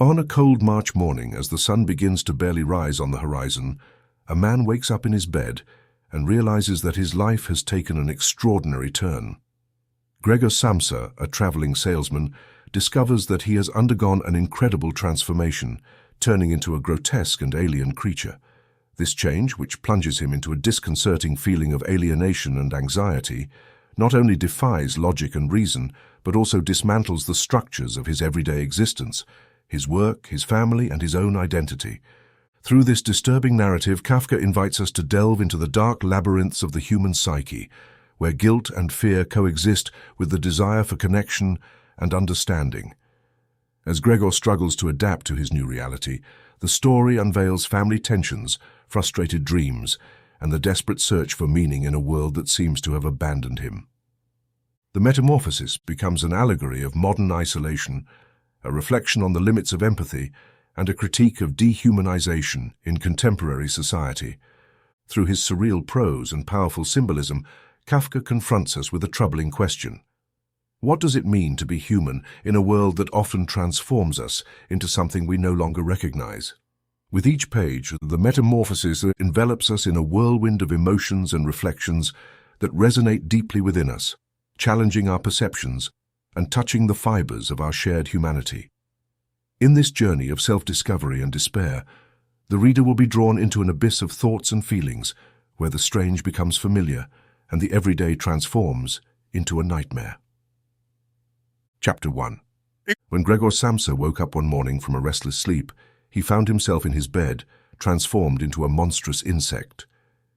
On a cold March morning, as the sun begins to barely rise on the horizon, a man wakes up in his bed and realizes that his life has taken an extraordinary turn. Gregor Samsa, a traveling salesman, discovers that he has undergone an incredible transformation, turning into a grotesque and alien creature. This change, which plunges him into a disconcerting feeling of alienation and anxiety, not only defies logic and reason, but also dismantles the structures of his everyday existence, his work, his family, and his own identity. Through this disturbing narrative, Kafka invites us to delve into the dark labyrinths of the human psyche, where guilt and fear coexist with the desire for connection and understanding. As Gregor struggles to adapt to his new reality, the story unveils family tensions, frustrated dreams, and the desperate search for meaning in a world that seems to have abandoned him. The Metamorphosis becomes an allegory of modern isolation, a reflection on the limits of empathy, and a critique of dehumanization in contemporary society. Through his surreal prose and powerful symbolism, Kafka confronts us with a troubling question. What does it mean to be human in a world that often transforms us into something we no longer recognize? With each page, the Metamorphosis envelops us in a whirlwind of emotions and reflections that resonate deeply within us, challenging our perceptions and touching the fibers of our shared humanity. In this journey of self-discovery and despair, the reader will be drawn into an abyss of thoughts and feelings where the strange becomes familiar and the everyday transforms into a nightmare. Chapter 1. When Gregor Samsa woke up one morning from a restless sleep, he found himself in his bed, transformed into a monstrous insect.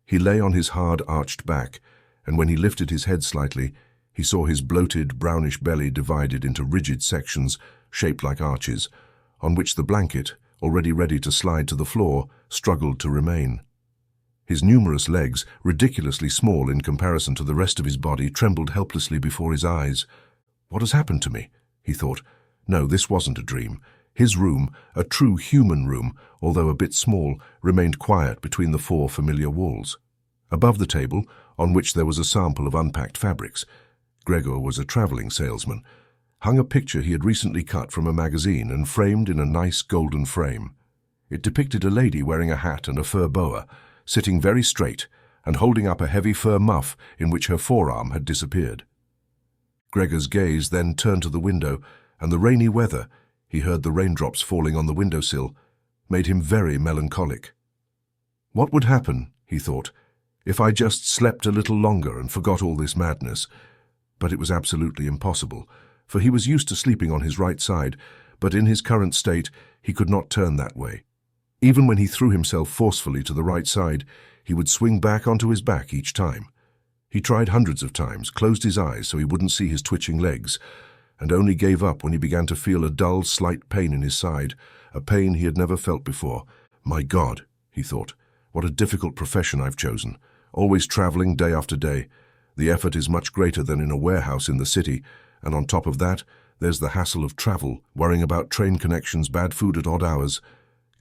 He lay on his hard, arched back, and when he lifted his head slightly, he saw his bloated, brownish belly divided into rigid sections, shaped like arches, on which the blanket, already ready to slide to the floor, struggled to remain. His numerous legs, ridiculously small in comparison to the rest of his body, trembled helplessly before his eyes. "What has happened to me?" he thought. No, this wasn't a dream. His room, a true human room, although a bit small, remained quiet between the four familiar walls. Above the table, on which there was a sample of unpacked fabrics, Gregor was a traveling salesman, hung a picture he had recently cut from a magazine and framed in a nice golden frame. It depicted a lady wearing a hat and a fur boa, sitting very straight and holding up a heavy fur muff in which her forearm had disappeared. Gregor's gaze then turned to the window, and the rainy weather, he heard the raindrops falling on the windowsill, made him very melancholic. What would happen, he thought, if I just slept a little longer and forgot all this madness? But it was absolutely impossible, for he was used to sleeping on his right side, but in his current state he could not turn that way. Even when he threw himself forcefully to the right side, he would swing back onto his back each time. He tried hundreds of times, closed his eyes so he wouldn't see his twitching legs, and only gave up when he began to feel a dull, slight pain in his side, a pain he had never felt before. My God, he thought, what a difficult profession I've chosen, always traveling day after day. The effort is much greater than in a warehouse in the city, and on top of that, there's the hassle of travel, worrying about train connections, bad food at odd hours,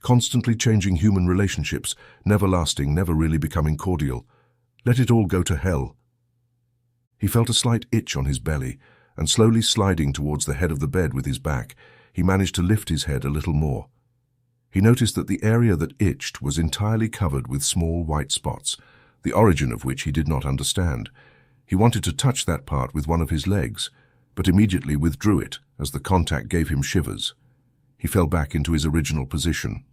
constantly changing human relationships, never lasting, never really becoming cordial. Let it all go to hell. He felt a slight itch on his belly, and slowly sliding towards the head of the bed with his back, he managed to lift his head a little more. He noticed that the area that itched was entirely covered with small white spots, the origin of which he did not understand. He wanted to touch that part with one of his legs, but immediately withdrew it as the contact gave him shivers. He fell back into his original position.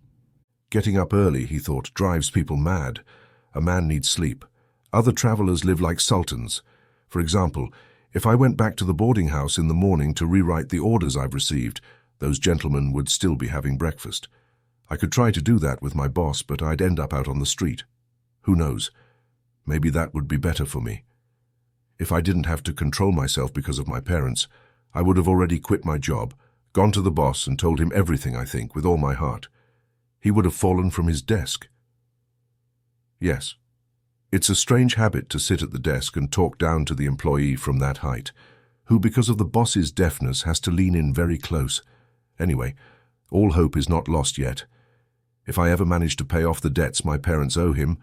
Getting up early, he thought, drives people mad. A man needs sleep. Other travelers live like sultans. For example, if I went back to the boarding house in the morning to rewrite the orders I've received, those gentlemen would still be having breakfast. I could try to do that with my boss, but I'd end up out on the street. Who knows? Maybe that would be better for me. If I didn't have to control myself because of my parents, I would have already quit my job, gone to the boss and told him everything I think with all my heart. He would have fallen from his desk. Yes, it's a strange habit to sit at the desk and talk down to the employee from that height, who, because of the boss's deafness, has to lean in very close. Anyway, all hope is not lost yet. If I ever manage to pay off the debts my parents owe him,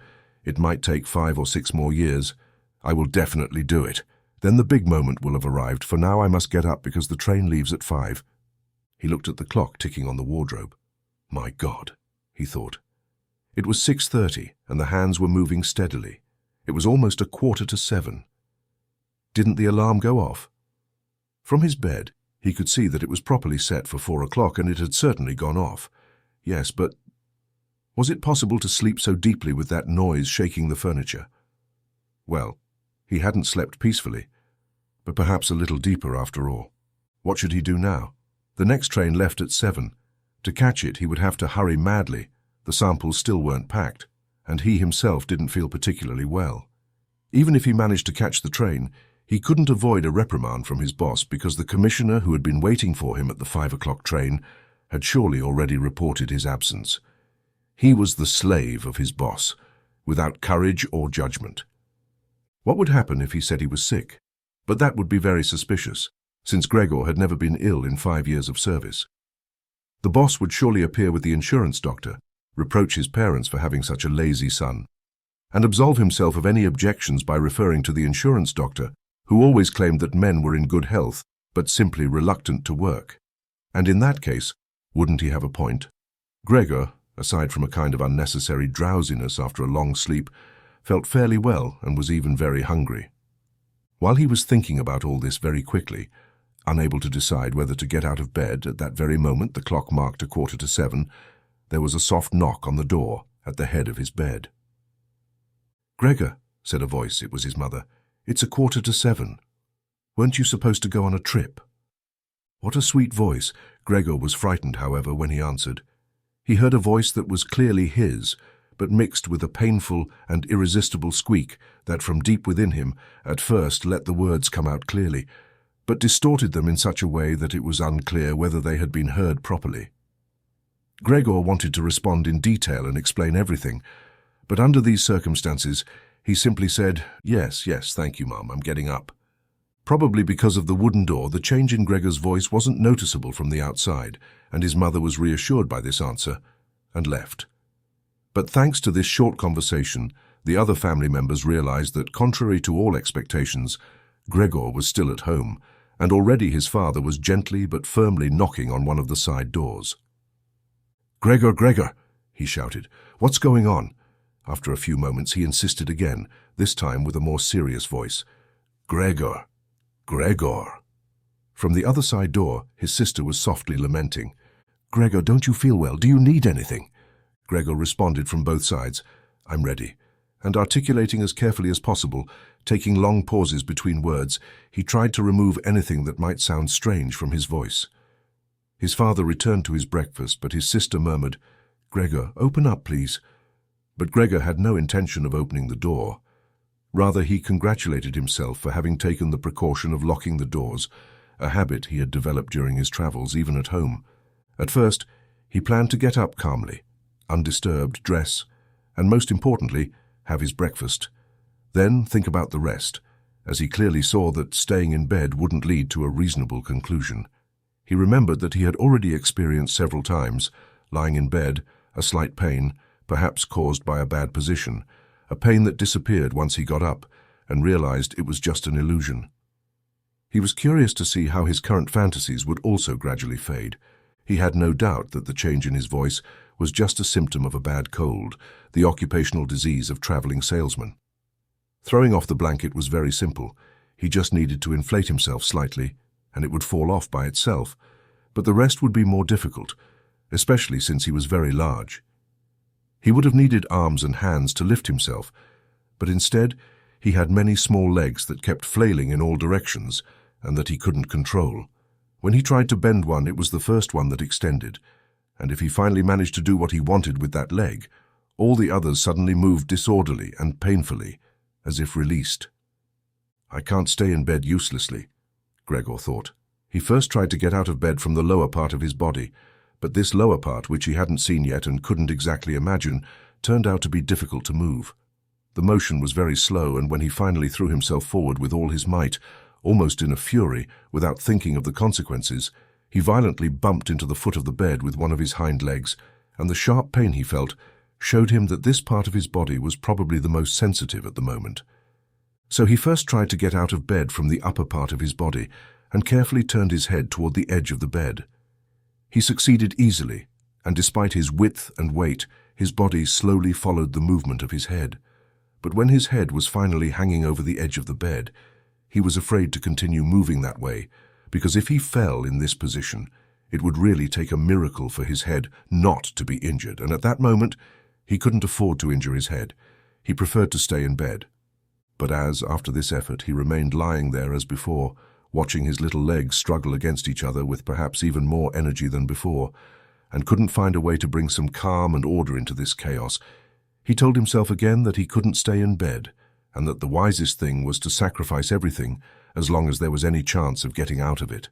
it might take 5 or 6 more years. I will definitely do it. Then the big moment will have arrived, for now I must get up because the train leaves at 5. He looked at the clock ticking on the wardrobe. My God, he thought. It was 6:30, and the hands were moving steadily. It was almost 6:45. Didn't the alarm go off? From his bed, he could see that it was properly set for 4 o'clock, and it had certainly gone off. Yes, but was it possible to sleep so deeply with that noise shaking the furniture? Well, he hadn't slept peacefully, but perhaps a little deeper after all. What should he do now? The next train left at 7. To catch it, he would have to hurry madly. The samples still weren't packed, and he himself didn't feel particularly well. Even if he managed to catch the train, he couldn't avoid a reprimand from his boss because the commissioner who had been waiting for him at the 5 o'clock train had surely already reported his absence. He was the slave of his boss, without courage or judgment. What would happen if he said he was sick? But that would be very suspicious, since Gregor had never been ill in 5 years of service. The boss would surely appear with the insurance doctor, reproach his parents for having such a lazy son, and absolve himself of any objections by referring to the insurance doctor, who always claimed that men were in good health, but simply reluctant to work. And in that case, wouldn't he have a point? Gregor, aside from a kind of unnecessary drowsiness after a long sleep, felt fairly well and was even very hungry. While he was thinking about all this very quickly, unable to decide whether to get out of bed at that very moment the clock marked 6:45, there was a soft knock on the door at the head of his bed. "Gregor," said a voice, it was his mother, "it's 6:45. Weren't you supposed to go on a trip?" What a sweet voice. Gregor was frightened, however, when he answered. He heard a voice that was clearly his, but mixed with a painful and irresistible squeak that from deep within him at first let the words come out clearly, but distorted them in such a way that it was unclear whether they had been heard properly. Gregor wanted to respond in detail and explain everything, but under these circumstances he simply said, yes, thank you, Mum, I'm getting up." Probably because of the wooden door, the change in Gregor's voice wasn't noticeable from the outside, and his mother was reassured by this answer and left. But thanks to this short conversation, the other family members realized that, contrary to all expectations, Gregor was still at home, and already his father was gently but firmly knocking on one of the side doors. Gregor, he shouted. "What's going on?" After a few moments he insisted again, this time with a more serious voice. Gregor. From the other side door, his sister was softly lamenting. "Gregor, don't you feel well? Do you need anything?" Gregor responded from both sides, "I'm ready." And articulating as carefully as possible, taking long pauses between words, he tried to remove anything that might sound strange from his voice. His father returned to his breakfast, but his sister murmured, "Gregor, open up, please." But Gregor had no intention of opening the door. Rather, he congratulated himself for having taken the precaution of locking the doors, a habit he had developed during his travels, even at home. At first, he planned to get up calmly, undisturbed, dress, and most importantly, have his breakfast. Then think about the rest, as he clearly saw that staying in bed wouldn't lead to a reasonable conclusion. He remembered that he had already experienced several times, lying in bed, a slight pain, perhaps caused by a bad position, a pain that disappeared once he got up and realized it was just an illusion. He was curious to see how his current fantasies would also gradually fade. He had no doubt that the change in his voice was just a symptom of a bad cold, the occupational disease of traveling salesmen. Throwing off the blanket was very simple. He just needed to inflate himself slightly, and it would fall off by itself, but the rest would be more difficult, especially since he was very large. He would have needed arms and hands to lift himself, but instead he had many small legs that kept flailing in all directions and that he couldn't control. When he tried to bend one, it was the first one that extended, and if he finally managed to do what he wanted with that leg, all the others suddenly moved disorderly and painfully, as if released. "I can't stay in bed uselessly," Gregor thought. He first tried to get out of bed from the lower part of his body, but this lower part, which he hadn't seen yet and couldn't exactly imagine, turned out to be difficult to move. The motion was very slow, and when he finally threw himself forward with all his might, almost in a fury, without thinking of the consequences, he violently bumped into the foot of the bed with one of his hind legs, and the sharp pain he felt showed him that this part of his body was probably the most sensitive at the moment. So he first tried to get out of bed from the upper part of his body and carefully turned his head toward the edge of the bed. He succeeded easily, and despite his width and weight, his body slowly followed the movement of his head. But when his head was finally hanging over the edge of the bed, he was afraid to continue moving that way, because if he fell in this position, it would really take a miracle for his head not to be injured, and at that moment, he couldn't afford to injure his head. He preferred to stay in bed. But as, after this effort, he remained lying there as before, watching his little legs struggle against each other with perhaps even more energy than before, and couldn't find a way to bring some calm and order into this chaos, he told himself again that he couldn't stay in bed, and that the wisest thing was to sacrifice everything as long as there was any chance of getting out of it.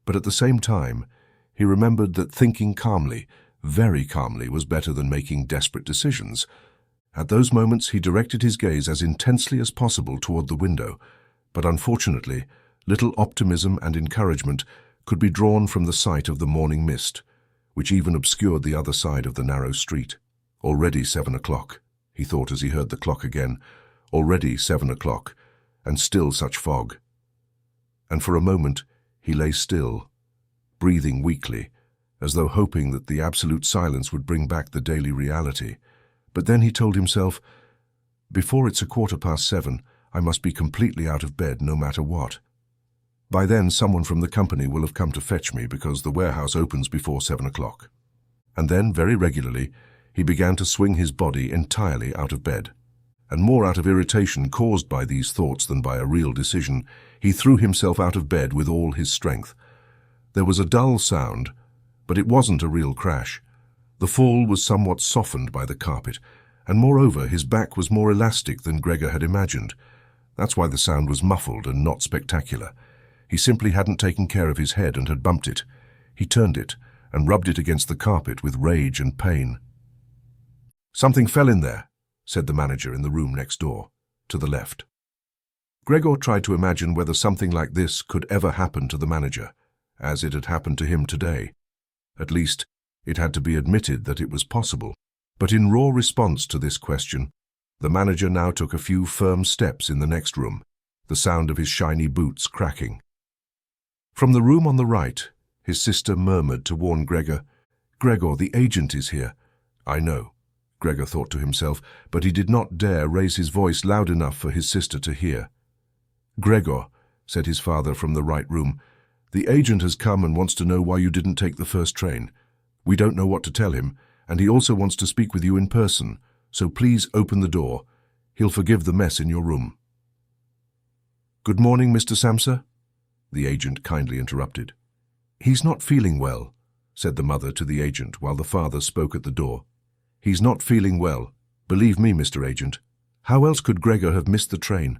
But at the same time, he remembered that thinking calmly, very calmly, was better than making desperate decisions. At those moments, he directed his gaze as intensely as possible toward the window, but unfortunately, little optimism and encouragement could be drawn from the sight of the morning mist, which even obscured the other side of the narrow street. Already 7 o'clock, he thought as he heard the clock again. Already 7 o'clock, and still such fog. And for a moment, he lay still, breathing weakly, as though hoping that the absolute silence would bring back the daily reality. But then he told himself, before it's 7:15, I must be completely out of bed no matter what. By then, someone from the company will have come to fetch me because the warehouse opens before 7 o'clock. And then, very regularly, he began to swing his body entirely out of bed. And more out of irritation caused by these thoughts than by a real decision, he threw himself out of bed with all his strength. There was a dull sound, but it wasn't a real crash. The fall was somewhat softened by the carpet, and moreover, his back was more elastic than Gregor had imagined. That's why the sound was muffled and not spectacular. He simply hadn't taken care of his head and had bumped it. He turned it and rubbed it against the carpet with rage and pain. "Something fell in there," said the manager in the room next door, to the left. Gregor tried to imagine whether something like this could ever happen to the manager, as it had happened to him today. At least, it had to be admitted that it was possible. But in raw response to this question, the manager now took a few firm steps in the next room, the sound of his shiny boots cracking. From the room on the right, his sister murmured to warn Gregor, "Gregor, the agent is here." "I know," Gregor thought to himself, but he did not dare raise his voice loud enough for his sister to hear. "Gregor," said his father from the right room, "the agent has come and wants to know why you didn't take the first train. We don't know what to tell him, and he also wants to speak with you in person, so please open the door. He'll forgive the mess in your room." "Good morning, Mr. Samsa," the agent kindly interrupted. "He's not feeling well," said the mother to the agent while the father spoke at the door. "He's not feeling well. Believe me, Mr. Agent. How else could Gregor have missed the train?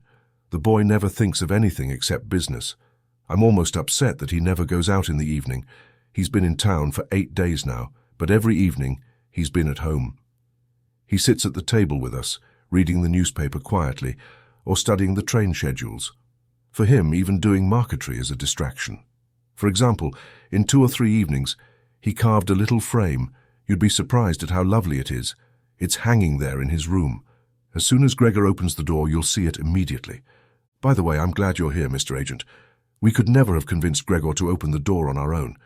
The boy never thinks of anything except business. I'm almost upset that he never goes out in the evening. He's been in town for 8 days now, but every evening he's been at home. He sits at the table with us, reading the newspaper quietly, or studying the train schedules. For him, even doing marquetry is a distraction. For example, in 2 or 3 evenings, he carved a little frame. You'd be surprised at how lovely it is. It's hanging there in his room. As soon as Gregor opens the door, you'll see it immediately. By the way, I'm glad you're here, Mr. Agent. We could never have convinced Gregor to open the door on our own.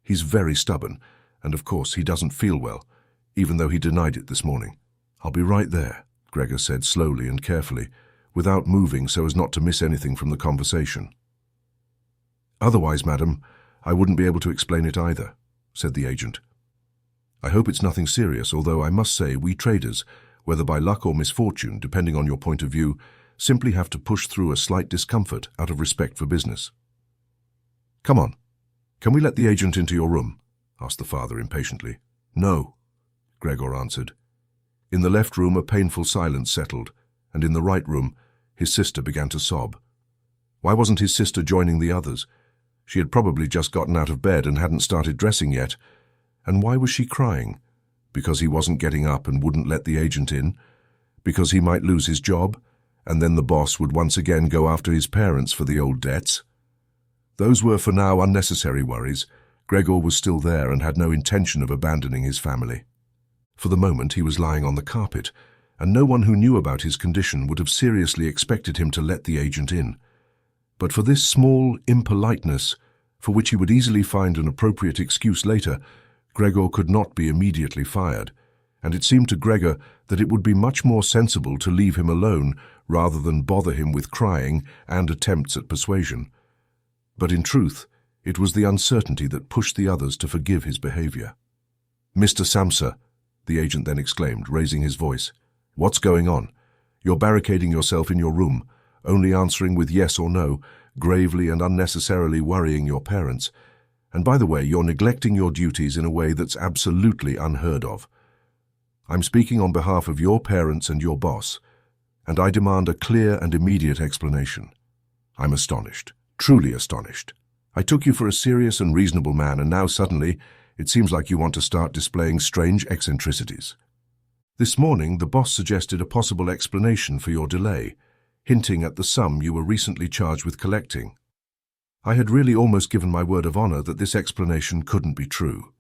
He's very stubborn, and of course he doesn't feel well, even though he denied it this morning." "I'll be right there," Gregor said slowly and carefully, without moving so as not to miss anything from the conversation. "Otherwise, madam, I wouldn't be able to explain it either," said the agent. "I hope it's nothing serious, although I must say we traders, whether by luck or misfortune, depending on your point of view, simply have to push through a slight discomfort out of respect for business." "Come on. Can we let the agent into your room?" asked the father impatiently. "No," Gregor answered. In the left room a painful silence settled, and in the right room his sister began to sob. Why wasn't his sister joining the others? She had probably just gotten out of bed and hadn't started dressing yet. And why was she crying? Because he wasn't getting up and wouldn't let the agent in? Because he might lose his job, and then the boss would once again go after his parents for the old debts? Those were for now unnecessary worries. Gregor was still there and had no intention of abandoning his family. For the moment he was lying on the carpet, and no one who knew about his condition would have seriously expected him to let the agent in. But for this small impoliteness, for which he would easily find an appropriate excuse later, Gregor could not be immediately fired, and it seemed to Gregor that it would be much more sensible to leave him alone rather than bother him with crying and attempts at persuasion. But in truth, it was the uncertainty that pushed the others to forgive his behavior. "Mr. Samsa," the agent then exclaimed, raising his voice. "What's going on? You're barricading yourself in your room, only answering with yes or no, gravely and unnecessarily worrying your parents. And by the way, you're neglecting your duties in a way that's absolutely unheard of. I'm speaking on behalf of your parents and your boss, and I demand a clear and immediate explanation. I'm astonished, truly astonished. I took you for a serious and reasonable man, and now suddenly it seems like you want to start displaying strange eccentricities. This morning, the boss suggested a possible explanation for your delay, hinting at the sum you were recently charged with collecting. I had really almost given my word of honor that this explanation couldn't be true.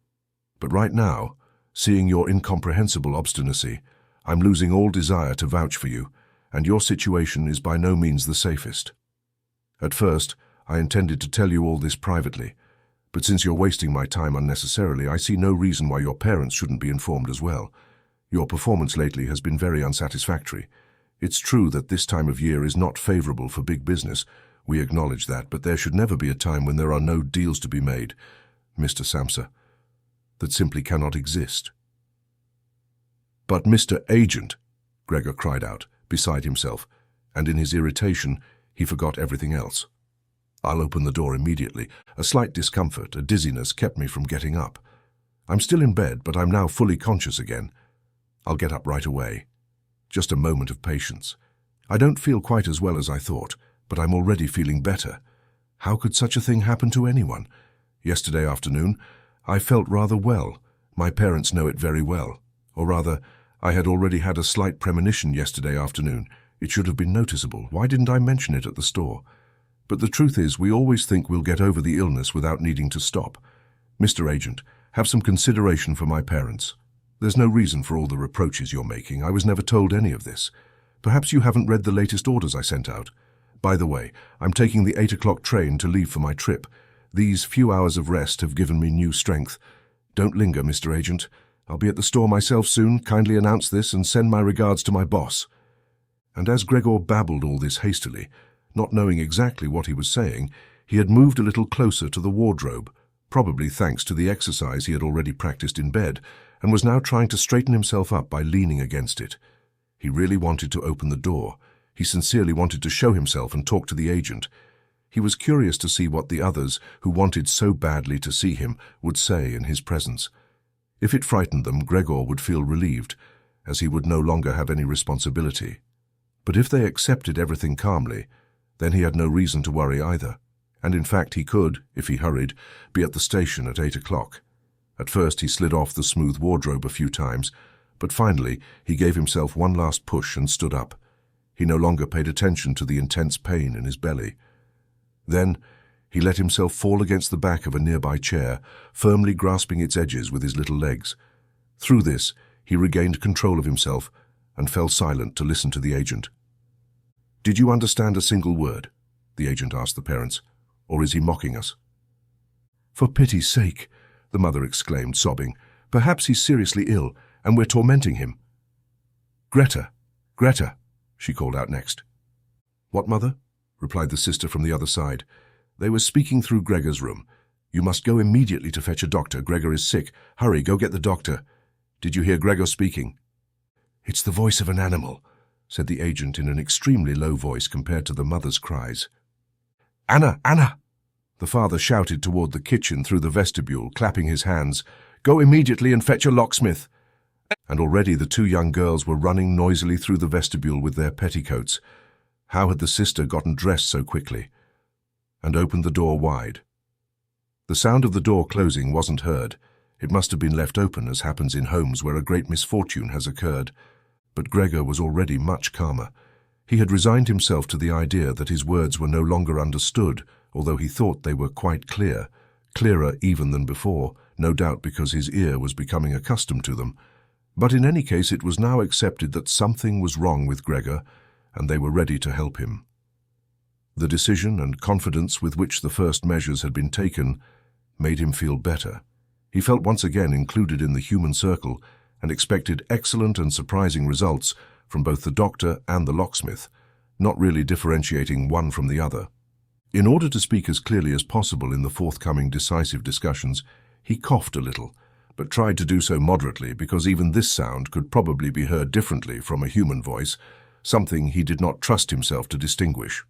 But right now, seeing your incomprehensible obstinacy, I'm losing all desire to vouch for you, and your situation is by no means the safest. At first, I intended to tell you all this privately, but since you're wasting my time unnecessarily, I see no reason why your parents shouldn't be informed as well. Your performance lately has been very unsatisfactory. It's true that this time of year is not favorable for big business. We acknowledge that, but there should never be a time when there are no deals to be made, Mr. Samsa. That simply cannot exist." "But Mr. Agent," Gregor cried out, beside himself, and in his irritation, he forgot everything else. "I'll open the door immediately. A slight discomfort, a dizziness kept me from getting up. I'm still in bed, but I'm now fully conscious again. I'll get up right away. Just a moment of patience. I don't feel quite as well as I thought, but I'm already feeling better. How could such a thing happen to anyone? Yesterday afternoon, I felt rather well. My parents know it very well. Or rather, I had already had a slight premonition yesterday afternoon. It should have been noticeable. Why didn't I mention it at the store? But the truth is, we always think we'll get over the illness without needing to stop. Mr. Agent, have some consideration for my parents. There's no reason for all the reproaches you're making. I was never told any of this. Perhaps you haven't read the latest orders I sent out. By the way, I'm taking the 8 o'clock train to leave for my trip. These few hours of rest have given me new strength. Don't linger, Mr. Agent. I'll be at the store myself soon. Kindly announce this and send my regards to my boss." And as Gregor babbled all this hastily, not knowing exactly what he was saying, he had moved a little closer to the wardrobe, probably thanks to the exercise he had already practiced in bed, and was now trying to straighten himself up by leaning against it. He really wanted to open the door. He sincerely wanted to show himself and talk to the agent. He was curious to see what the others, who wanted so badly to see him, would say in his presence. If it frightened them, Gregor would feel relieved, as he would no longer have any responsibility. But if they accepted everything calmly, then he had no reason to worry either, and in fact he could, if he hurried, be at the station at 8 o'clock. At first he slid off the smooth wardrobe a few times, but finally he gave himself one last push and stood up. He no longer paid attention to the intense pain in his belly. Then he let himself fall against the back of a nearby chair, firmly grasping its edges with his little legs. Through this, he regained control of himself and fell silent to listen to the agent. "Did you understand a single word?" the agent asked the parents. "Or is he mocking us?" "For pity's sake," the mother exclaimed, sobbing. "Perhaps he's seriously ill, and we're tormenting him." "Greta, Greta," she called out next. "What, mother?" replied the sister from the other side. They were speaking through Gregor's room. "You must go immediately to fetch a doctor. Gregor is sick. Hurry, go get the doctor. Did you hear Gregor speaking?" "It's the voice of an animal," said the agent in an extremely low voice compared to the mother's cries. "Anna, Anna!" The father shouted toward the kitchen through the vestibule, clapping his hands. "Go immediately and fetch a locksmith." And already the two young girls were running noisily through the vestibule with their petticoats. How had the sister gotten dressed so quickly? And opened the door wide. The sound of the door closing wasn't heard. It must have been left open, as happens in homes where a great misfortune has occurred. But Gregor was already much calmer. He had resigned himself to the idea that his words were no longer understood, although he thought they were quite clear, clearer even than before, no doubt because his ear was becoming accustomed to them. But in any case, it was now accepted that something was wrong with Gregor, and they were ready to help him. The decision and confidence with which the first measures had been taken made him feel better. He felt once again included in the human circle and expected excellent and surprising results from both the doctor and the locksmith, not really differentiating one from the other. In order to speak as clearly as possible in the forthcoming decisive discussions, he coughed a little, but tried to do so moderately because even this sound could probably be heard differently from a human voice, something he did not trust himself to distinguish.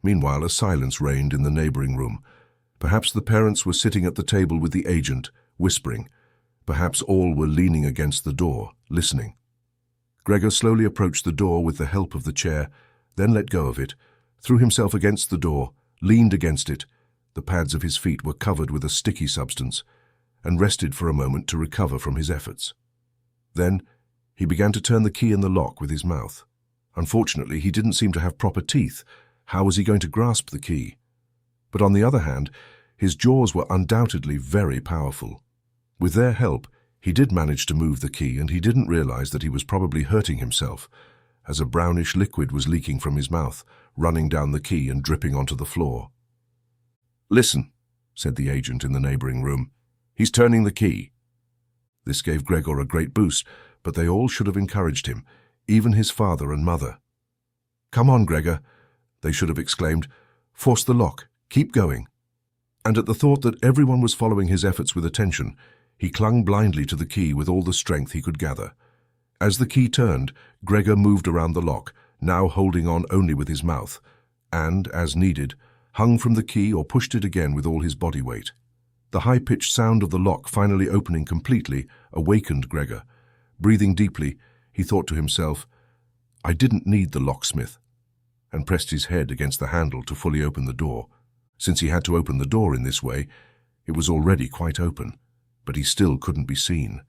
Meanwhile, a silence reigned in the neighboring room. Perhaps the parents were sitting at the table with the agent, whispering. Perhaps all were leaning against the door, listening. Gregor slowly approached the door with the help of the chair, then let go of it, threw himself against the door, leaned against it. The pads of his feet were covered with a sticky substance, and rested for a moment to recover from his efforts. Then he began to turn the key in the lock with his mouth. Unfortunately, he didn't seem to have proper teeth. How was he going to grasp the key? But on the other hand, his jaws were undoubtedly very powerful. With their help, he did manage to move the key, and he didn't realize that he was probably hurting himself, as a brownish liquid was leaking from his mouth, running down the key and dripping onto the floor. "Listen," said the agent in the neighboring room. "He's turning the key." This gave Gregor a great boost, but they all should have encouraged him, even his father and mother. "Come on, Gregor," they should have exclaimed. "Force the lock. Keep going." And at the thought that everyone was following his efforts with attention, he clung blindly to the key with all the strength he could gather. As the key turned, Gregor moved around the lock, now holding on only with his mouth, and, as needed, hung from the key or pushed it again with all his body weight. The high-pitched sound of the lock finally opening completely awakened Gregor. Breathing deeply, he thought to himself, "I didn't need the locksmith," and pressed his head against the handle to fully open the door. Since he had to open the door in this way, it was already quite open, but he still couldn't be seen.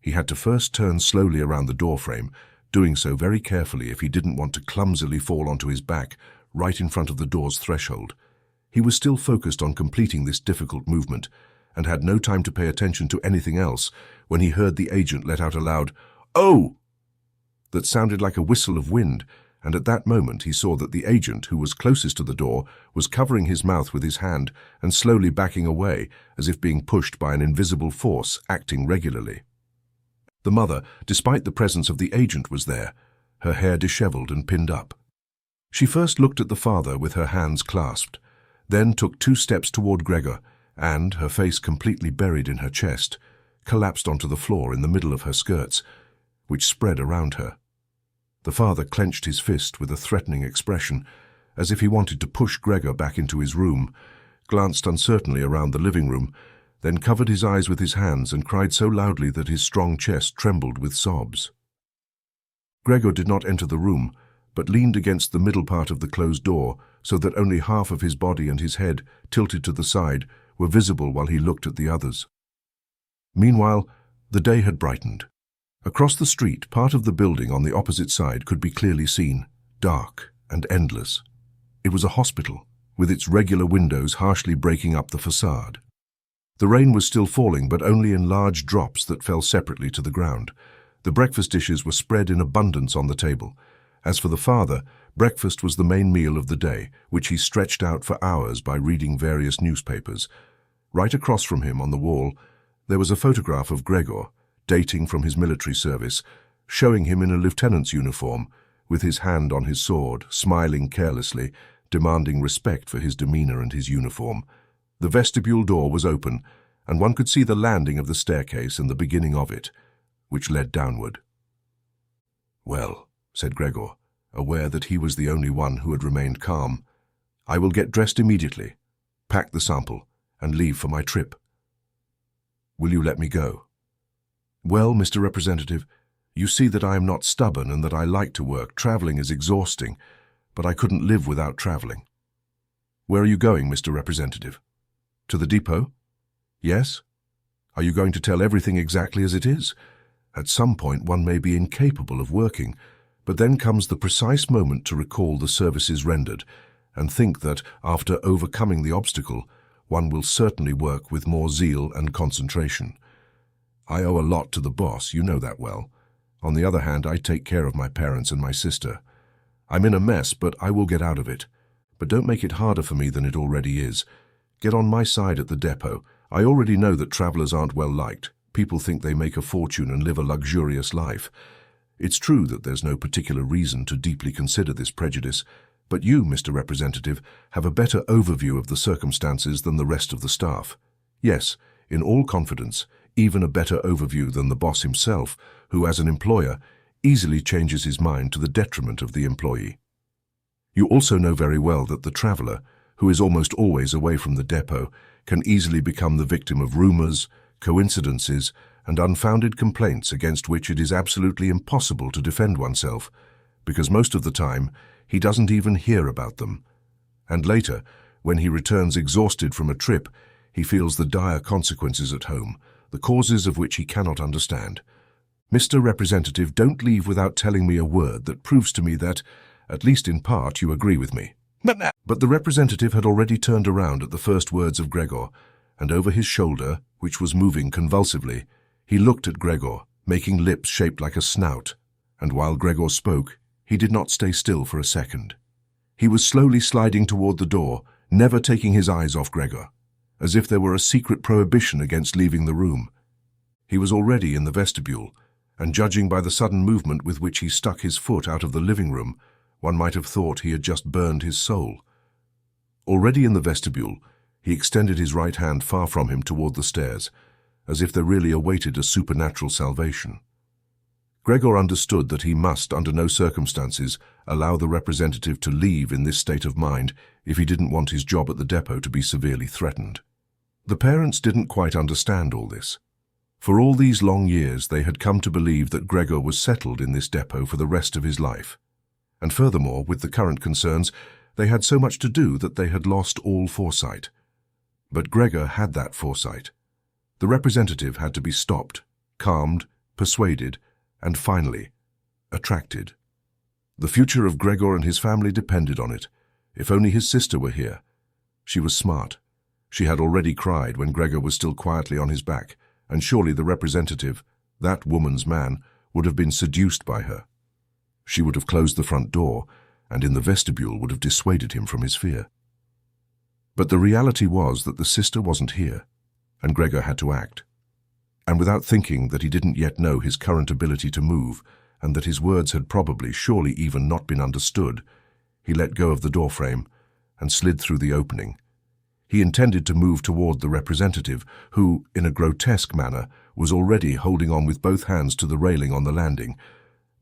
He had to first turn slowly around the doorframe, doing so very carefully if he didn't want to clumsily fall onto his back right in front of the door's threshold. He was still focused on completing this difficult movement, and had no time to pay attention to anything else when he heard the agent let out a loud, "Oh!" that sounded like a whistle of wind, and at that moment he saw that the agent, who was closest to the door, was covering his mouth with his hand and slowly backing away as if being pushed by an invisible force acting regularly. The mother, despite the presence of the agent, was there, her hair disheveled and pinned up. She first looked at the father with her hands clasped, then took 2 steps toward Gregor and, her face completely buried in her chest, collapsed onto the floor in the middle of her skirts, which spread around her. The father clenched his fist with a threatening expression, as if he wanted to push Gregor back into his room, glanced uncertainly around the living room, then covered his eyes with his hands and cried so loudly that his strong chest trembled with sobs. Gregor did not enter the room, but leaned against the middle part of the closed door so that only half of his body and his head, tilted to the side, were visible while he looked at the others. Meanwhile, the day had brightened. Across the street, part of the building on the opposite side could be clearly seen, dark and endless. It was a hospital, with its regular windows harshly breaking up the facade. The rain was still falling, but only in large drops that fell separately to the ground. The breakfast dishes were spread in abundance on the table. As for the father, breakfast was the main meal of the day, which he stretched out for hours by reading various newspapers. Right across from him on the wall, there was a photograph of Gregor, dating from his military service, showing him in a lieutenant's uniform, with his hand on his sword, smiling carelessly, demanding respect for his demeanor and his uniform. The vestibule door was open, and one could see the landing of the staircase and the beginning of it, which led downward. "Well," said Gregor, aware that he was the only one who had remained calm, "I will get dressed immediately, pack the sample, and leave for my trip. Will you let me go?" "Well, Mr. Representative, you see that I am not stubborn and that I like to work. Traveling is exhausting, but I couldn't live without traveling." "Where are you going, Mr. Representative?" "To the depot." "Yes? Are you going to tell everything exactly as it is? At some point one may be incapable of working, but then comes the precise moment to recall the services rendered and think that, after overcoming the obstacle, one will certainly work with more zeal and concentration. I owe a lot to the boss, you know that well. On the other hand, I take care of my parents and my sister. I'm in a mess, but I will get out of it. But don't make it harder for me than it already is. Get on my side at the depot. I already know that travelers aren't well liked. People think they make a fortune and live a luxurious life. It's true that there's no particular reason to deeply consider this prejudice, but you, Mr. Representative, have a better overview of the circumstances than the rest of the staff. Yes, in all confidence, even a better overview than the boss himself, who, as an employer, easily changes his mind to the detriment of the employee. You also know very well that the traveler, who is almost always away from the depot, can easily become the victim of rumors, coincidences, and unfounded complaints against which it is absolutely impossible to defend oneself, because most of the time he doesn't even hear about them. And later, when he returns exhausted from a trip, he feels the dire consequences at home, the causes of which he cannot understand. Mr. Representative, don't leave without telling me a word that proves to me that, at least in part, you agree with me. But the representative had already turned around at the first words of Gregor, and over his shoulder, which was moving convulsively, he looked at Gregor, making lips shaped like a snout, and while Gregor spoke, he did not stay still for a second. He was slowly sliding toward the door, never taking his eyes off Gregor, as if there were a secret prohibition against leaving the room. He was already in the vestibule, and judging by the sudden movement with which he stuck his foot out of the living room, one might have thought he had just burned his soul. Already in the vestibule, he extended his right hand far from him toward the stairs, as if there really awaited a supernatural salvation. Gregor understood that he must, under no circumstances, allow the representative to leave in this state of mind if he didn't want his job at the depot to be severely threatened. The parents didn't quite understand all this. For all these long years, they had come to believe that Gregor was settled in this depot for the rest of his life. And furthermore, with the current concerns, they had so much to do that they had lost all foresight. But Gregor had that foresight. The representative had to be stopped, calmed, persuaded, and finally, attracted. The future of Gregor and his family depended on it. If only his sister were here. She was smart. She had already cried when Gregor was still quietly on his back, and surely the representative, that woman's man, would have been seduced by her. She would have closed the front door, and in the vestibule would have dissuaded him from his fear. But the reality was that the sister wasn't here, and Gregor had to act. And without thinking that he didn't yet know his current ability to move, and that his words had probably, surely even not been understood, he let go of the doorframe and slid through the opening. He intended to move toward the representative, who, in a grotesque manner, was already holding on with both hands to the railing on the landing,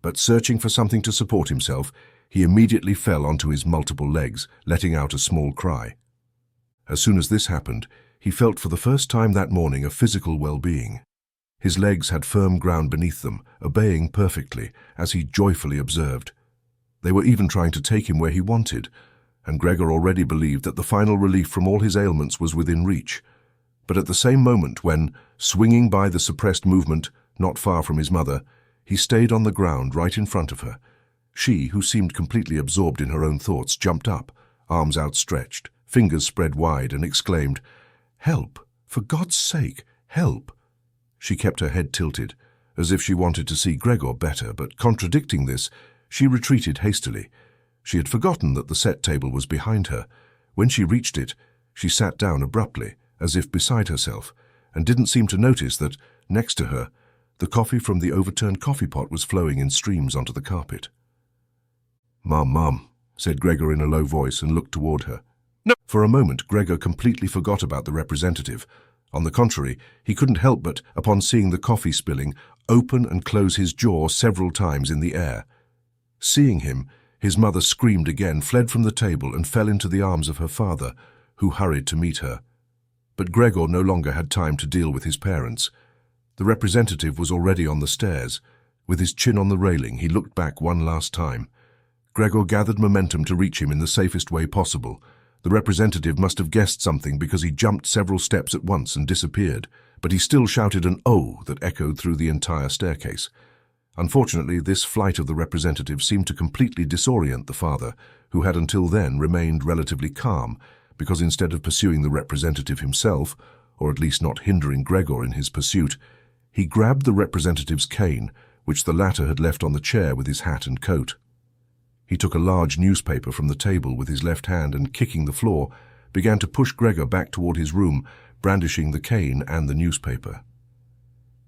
but searching for something to support himself, he immediately fell onto his multiple legs, letting out a small cry. As soon as this happened, he felt for the first time that morning a physical well-being. His legs had firm ground beneath them, obeying perfectly, as he joyfully observed. They were even trying to take him where he wanted, and Gregor already believed that the final relief from all his ailments was within reach. But at the same moment when, swinging by the suppressed movement, not far from his mother, he stayed on the ground right in front of her, she, who seemed completely absorbed in her own thoughts, jumped up, arms outstretched, fingers spread wide, and exclaimed, "Help! For God's sake, help!" She kept her head tilted, as if she wanted to see Gregor better, but contradicting this, she retreated hastily. She had forgotten that the set table was behind her. When she reached it, she sat down abruptly, as if beside herself, and didn't seem to notice that, next to her, the coffee from the overturned coffee pot was flowing in streams onto the carpet. "Mum," said Gregor in a low voice and looked toward her. No. For a moment, Gregor completely forgot about the representative. On the contrary, he couldn't help but, upon seeing the coffee spilling, open and close his jaw several times in the air. Seeing him, his mother screamed again, fled from the table, and fell into the arms of her father, who hurried to meet her. But Gregor no longer had time to deal with his parents. The representative was already on the stairs. With his chin on the railing, he looked back one last time. Gregor gathered momentum to reach him in the safest way possible. The representative must have guessed something because he jumped several steps at once and disappeared, but he still shouted an "oh" that echoed through the entire staircase. Unfortunately, this flight of the representative seemed to completely disorient the father, who had until then remained relatively calm, because instead of pursuing the representative himself, or at least not hindering Gregor in his pursuit, he grabbed the representative's cane, which the latter had left on the chair with his hat and coat. He took a large newspaper from the table with his left hand and, kicking the floor, began to push Gregor back toward his room, brandishing the cane and the newspaper.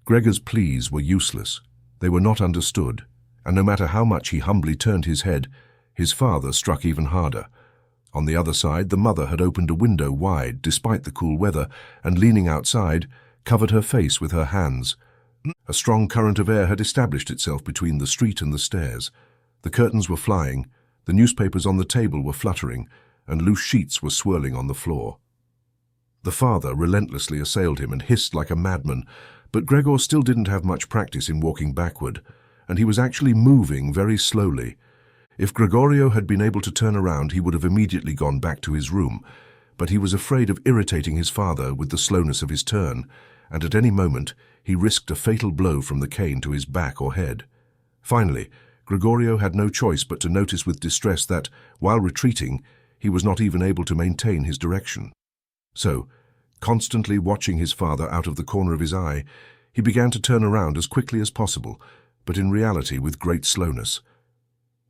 Gregor's pleas were useless. They were not understood, and no matter how much he humbly turned his head, his father struck even harder. On the other side, the mother had opened a window wide, despite the cool weather, and leaning outside, covered her face with her hands. A strong current of air had established itself between the street and the stairs. The curtains were flying, the newspapers on the table were fluttering, and loose sheets were swirling on the floor. The father relentlessly assailed him and hissed like a madman, but Gregor still didn't have much practice in walking backward, and he was actually moving very slowly. If Gregorio had been able to turn around, he would have immediately gone back to his room, but he was afraid of irritating his father with the slowness of his turn, and at any moment he risked a fatal blow from the cane to his back or head. Finally, Gregorio had no choice but to notice with distress that, while retreating, he was not even able to maintain his direction. So, constantly watching his father out of the corner of his eye, he began to turn around as quickly as possible, but in reality with great slowness.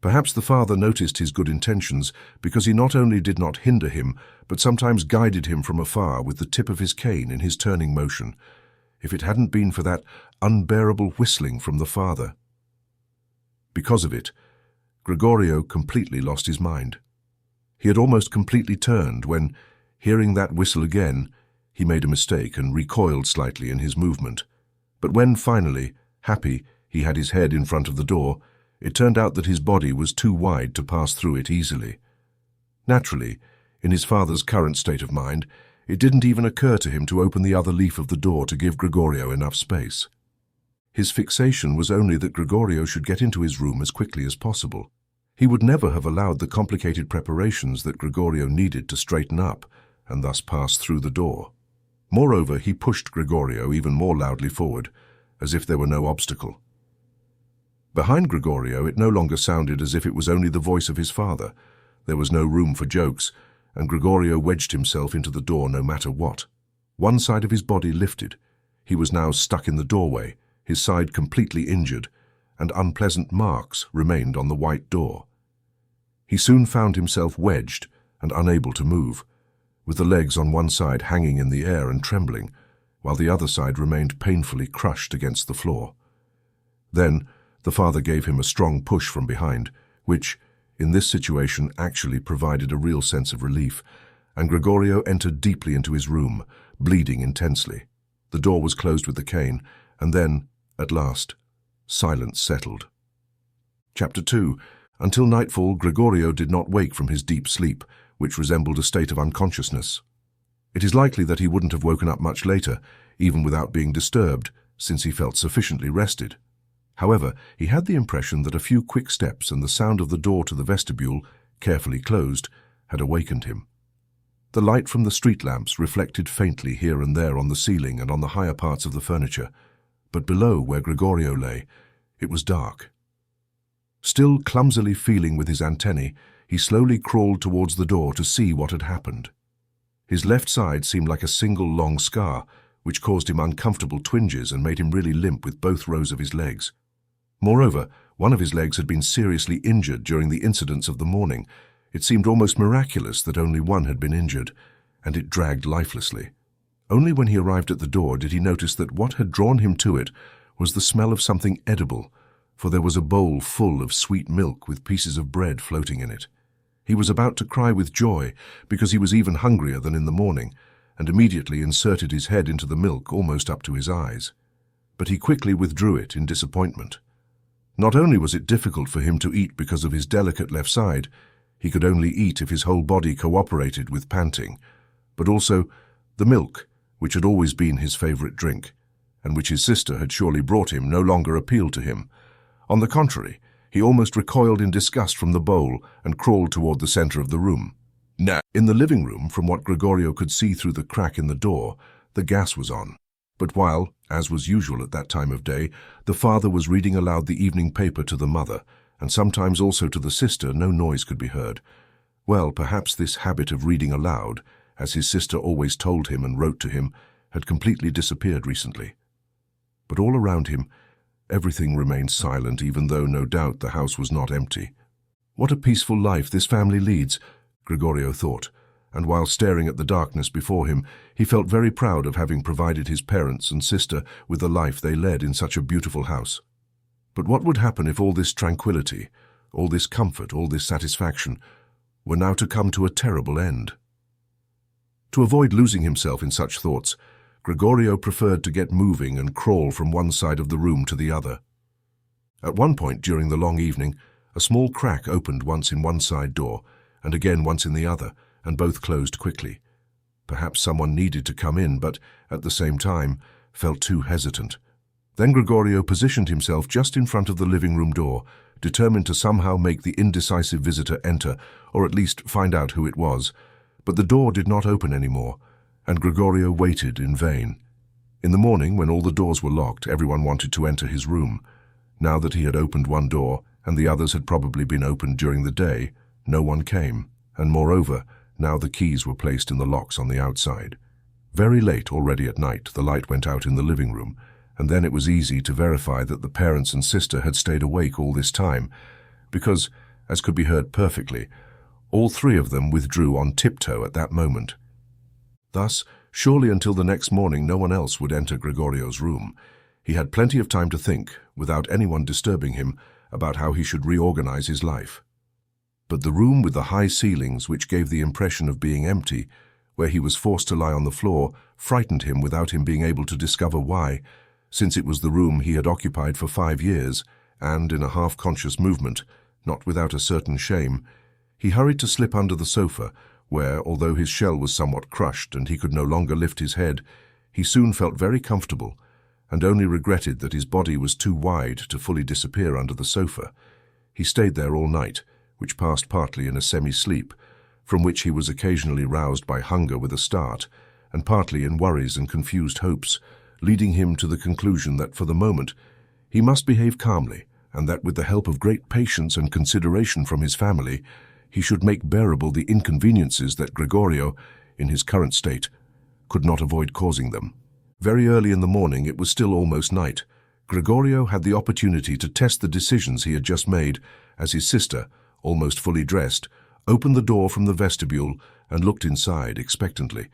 Perhaps the father noticed his good intentions because he not only did not hinder him, but sometimes guided him from afar with the tip of his cane in his turning motion. If it hadn't been for that unbearable whistling from the father. Because of it, Gregorio completely lost his mind. He had almost completely turned when, hearing that whistle again, he made a mistake and recoiled slightly in his movement. But when finally, happy, he had his head in front of the door, it turned out that his body was too wide to pass through it easily. Naturally, in his father's current state of mind, it didn't even occur to him to open the other leaf of the door to give Gregorio enough space. His fixation was only that Gregorio should get into his room as quickly as possible. He would never have allowed the complicated preparations that Gregorio needed to straighten up and thus pass through the door. Moreover, he pushed Gregorio even more loudly forward, as if there were no obstacle. Behind Gregorio, it no longer sounded as if it was only the voice of his father. There was no room for jokes, and Gregorio wedged himself into the door no matter what. One side of his body lifted. He was now stuck in the doorway, his side completely injured, and unpleasant marks remained on the white door. He soon found himself wedged and unable to move, with the legs on one side hanging in the air and trembling, while the other side remained painfully crushed against the floor. Then the father gave him a strong push from behind, which, in this situation, actually provided a real sense of relief, and Gregorio entered deeply into his room, bleeding intensely. The door was closed with the cane, and then, at last, silence settled. Chapter 2. Until nightfall, Gregorio did not wake from his deep sleep, which resembled a state of unconsciousness. It is likely that he wouldn't have woken up much later, even without being disturbed, since he felt sufficiently rested. However, he had the impression that a few quick steps and the sound of the door to the vestibule, carefully closed, had awakened him. The light from the street lamps reflected faintly here and there on the ceiling and on the higher parts of the furniture, but below where Gregorio lay, it was dark. Still clumsily feeling with his antennae, he slowly crawled towards the door to see what had happened. His left side seemed like a single long scar, which caused him uncomfortable twinges and made him really limp with both rows of his legs. Moreover, one of his legs had been seriously injured during the incidents of the morning. It seemed almost miraculous that only one had been injured, and it dragged lifelessly. Only when he arrived at the door did he notice that what had drawn him to it was the smell of something edible, for there was a bowl full of sweet milk with pieces of bread floating in it. He was about to cry with joy, because he was even hungrier than in the morning, and immediately inserted his head into the milk almost up to his eyes. But he quickly withdrew it in disappointment. Not only was it difficult for him to eat because of his delicate left side, he could only eat if his whole body cooperated with panting, but also the milk, which had always been his favorite drink, and which his sister had surely brought him, no longer appealed to him. On the contrary, he almost recoiled in disgust from the bowl and crawled toward the center of the room. Now, in the living room, from what Gregorio could see through the crack in the door, the gas was on. But while, as was usual at that time of day, the father was reading aloud the evening paper to the mother, and sometimes also to the sister, no noise could be heard. Well, perhaps this habit of reading aloud, as his sister always told him and wrote to him, had completely disappeared recently. But all around him, everything remained silent, even though no doubt the house was not empty. What a peaceful life this family leads, Gregorio thought, and while staring at the darkness before him, he felt very proud of having provided his parents and sister with the life they led in such a beautiful house. But what would happen if all this tranquility, all this comfort, all this satisfaction, were now to come to a terrible end? To avoid losing himself in such thoughts, Gregorio preferred to get moving and crawl from one side of the room to the other. At one point during the long evening, a small crack opened once in one side door, and again once in the other, and both closed quickly. Perhaps someone needed to come in, but, at the same time, felt too hesitant. Then Gregorio positioned himself just in front of the living room door, determined to somehow make the indecisive visitor enter, or at least find out who it was. But the door did not open anymore, and Gregorio waited in vain. In the morning, when all the doors were locked, everyone wanted to enter his room. Now that he had opened one door, and the others had probably been opened during the day, no one came, and moreover, now the keys were placed in the locks on the outside. Very late already at night, the light went out in the living room, and then it was easy to verify that the parents and sister had stayed awake all this time, because, as could be heard perfectly, all three of them withdrew on tiptoe at that moment. Thus, surely until the next morning no one else would enter Gregorio's room. He had plenty of time to think, without anyone disturbing him, about how he should reorganize his life. But the room with the high ceilings, which gave the impression of being empty, where he was forced to lie on the floor, frightened him without him being able to discover why, since it was the room he had occupied for 5 years, and, in a half-conscious movement, not without a certain shame, he hurried to slip under the sofa, where, although his shell was somewhat crushed and he could no longer lift his head, he soon felt very comfortable, and only regretted that his body was too wide to fully disappear under the sofa. He stayed there all night, which passed partly in a semi-sleep, from which he was occasionally roused by hunger with a start, and partly in worries and confused hopes, leading him to the conclusion that for the moment he must behave calmly, and that with the help of great patience and consideration from his family, he should make bearable the inconveniences that Gregorio, in his current state, could not avoid causing them. Very early in the morning, it was still almost night, Gregorio had the opportunity to test the decisions he had just made, as his sister, almost fully dressed, opened the door from the vestibule and looked inside expectantly.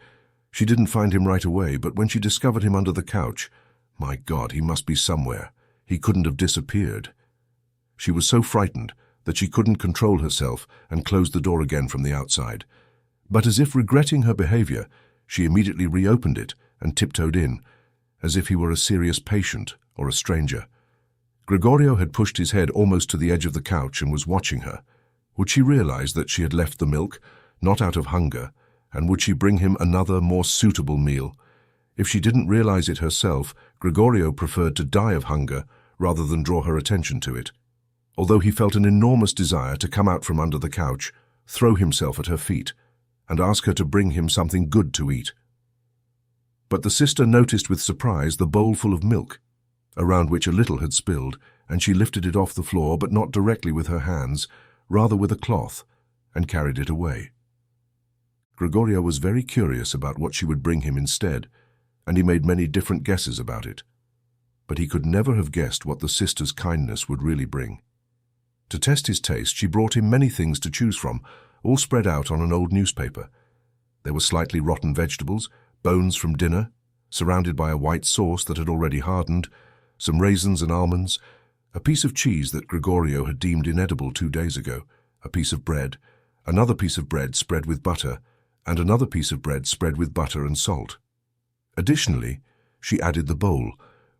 She didn't find him right away, but when she discovered him under the couch, my God, he must be somewhere. He couldn't have disappeared. She was so frightened that she couldn't control herself and closed the door again from the outside. But as if regretting her behavior, she immediately reopened it and tiptoed in, as if he were a serious patient or a stranger. Gregorio had pushed his head almost to the edge of the couch and was watching her. Would she realize that she had left the milk, not out of hunger, and would she bring him another, more suitable meal? If she didn't realize it herself, Gregorio preferred to die of hunger rather than draw her attention to it, although he felt an enormous desire to come out from under the couch, throw himself at her feet, and ask her to bring him something good to eat. But the sister noticed with surprise the bowl full of milk, around which a little had spilled, and she lifted it off the floor, but not directly with her hands, rather with a cloth, and carried it away. Gregorio was very curious about what she would bring him instead, and he made many different guesses about it. But he could never have guessed what the sister's kindness would really bring. To test his taste, she brought him many things to choose from, all spread out on an old newspaper. There were slightly rotten vegetables, bones from dinner, surrounded by a white sauce that had already hardened, some raisins and almonds, a piece of cheese that Gregorio had deemed inedible 2 days ago, a piece of bread, another piece of bread spread with butter, and another piece of bread spread with butter and salt. Additionally, she added the bowl,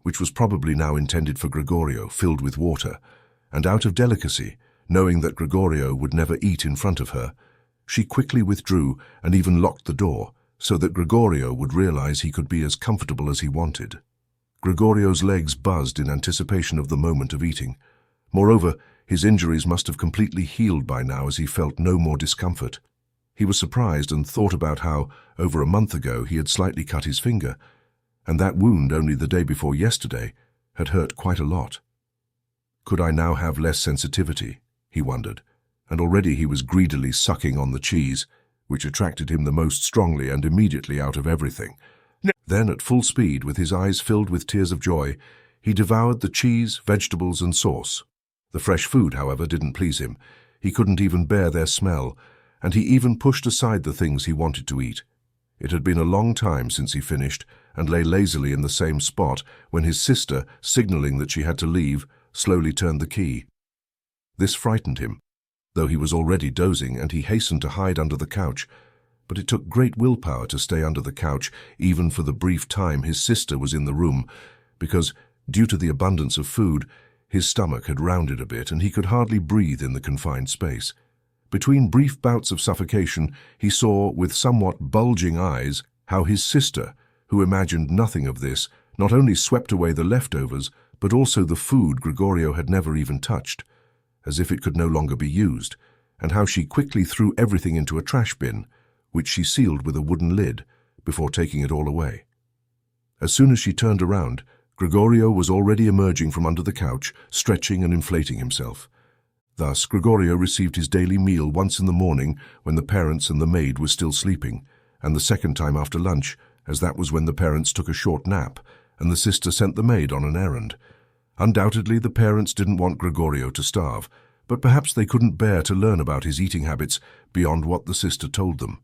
which was probably now intended for Gregorio, filled with water, and out of delicacy, knowing that Gregorio would never eat in front of her, she quickly withdrew and even locked the door, so that Gregorio would realize he could be as comfortable as he wanted. Gregorio's legs buzzed in anticipation of the moment of eating. Moreover, his injuries must have completely healed by now, as he felt no more discomfort. He was surprised and thought about how, over a month ago, he had slightly cut his finger, and that wound only the day before yesterday had hurt quite a lot. Could I now have less sensitivity? He wondered, and already he was greedily sucking on the cheese, which attracted him the most strongly and immediately out of everything. Then, at full speed, with his eyes filled with tears of joy, he devoured the cheese, vegetables, and sauce. The fresh food, however, didn't please him. He couldn't even bear their smell, and he even pushed aside the things he wanted to eat. It had been a long time since he finished, and lay lazily in the same spot when his sister, signaling that she had to leave, slowly turned the key. This frightened him, though he was already dozing, and he hastened to hide under the couch. But it took great willpower to stay under the couch, even for the brief time his sister was in the room, because, due to the abundance of food, his stomach had rounded a bit and he could hardly breathe in the confined space. Between brief bouts of suffocation, he saw, with somewhat bulging eyes, how his sister, who imagined nothing of this, not only swept away the leftovers, but also the food Gregorio had never even touched, as if it could no longer be used, and how she quickly threw everything into a trash bin, which she sealed with a wooden lid, before taking it all away. As soon as she turned around, Gregorio was already emerging from under the couch, stretching and inflating himself. Thus, Gregorio received his daily meal once in the morning when the parents and the maid were still sleeping, and the second time after lunch, as that was when the parents took a short nap, and the sister sent the maid on an errand. Undoubtedly, the parents didn't want Gregorio to starve, but perhaps they couldn't bear to learn about his eating habits beyond what the sister told them.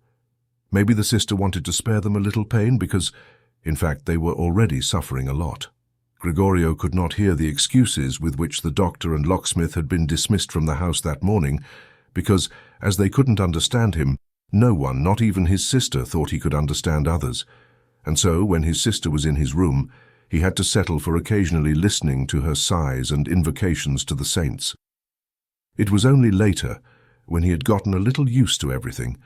Maybe the sister wanted to spare them a little pain because, in fact, they were already suffering a lot. Gregorio could not hear the excuses with which the doctor and locksmith had been dismissed from the house that morning, because, as they couldn't understand him, no one, not even his sister, thought he could understand others. And so, when his sister was in his room, he had to settle for occasionally listening to her sighs and invocations to the saints. It was only later, when he had gotten a little used to everything,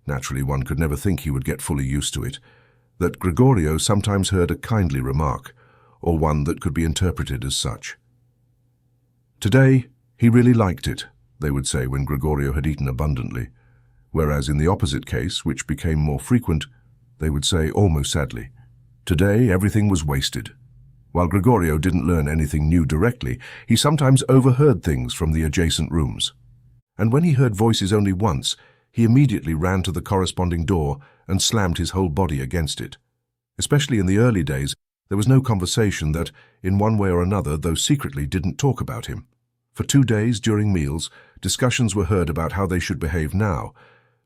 naturally one could never think he would get fully used to it, that Gregorio sometimes heard a kindly remark, or one that could be interpreted as such. Today, he really liked it, they would say when Gregorio had eaten abundantly, whereas in the opposite case, which became more frequent, they would say almost sadly, today everything was wasted. While Gregorio didn't learn anything new directly, he sometimes overheard things from the adjacent rooms. And when he heard voices only once, he immediately ran to the corresponding door and slammed his whole body against it. Especially in the early days, there was no conversation that, in one way or another, though secretly, didn't talk about him. For 2 days during meals, discussions were heard about how they should behave now,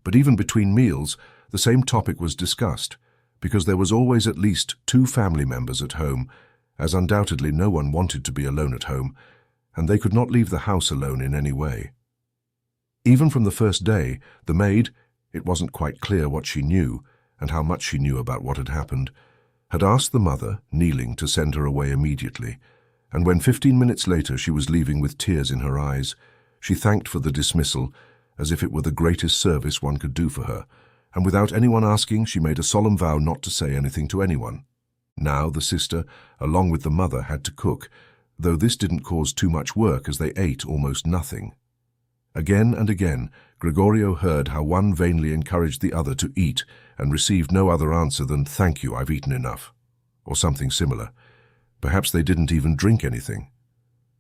but even between meals, the same topic was discussed, because there was always at least 2 family members at home, as undoubtedly no one wanted to be alone at home, and they could not leave the house alone in any way. Even from the first day, the maid, it wasn't quite clear what she knew, and how much she knew about what had happened, had asked the mother, kneeling, to send her away immediately, and when 15 minutes later she was leaving with tears in her eyes, she thanked for the dismissal as if it were the greatest service one could do for her, and without anyone asking, she made a solemn vow not to say anything to anyone. Now the sister, along with the mother, had to cook, though this didn't cause too much work as they ate almost nothing. Again and again, Gregorio heard how one vainly encouraged the other to eat and received no other answer than, "Thank you, I've eaten enough," or something similar. Perhaps they didn't even drink anything.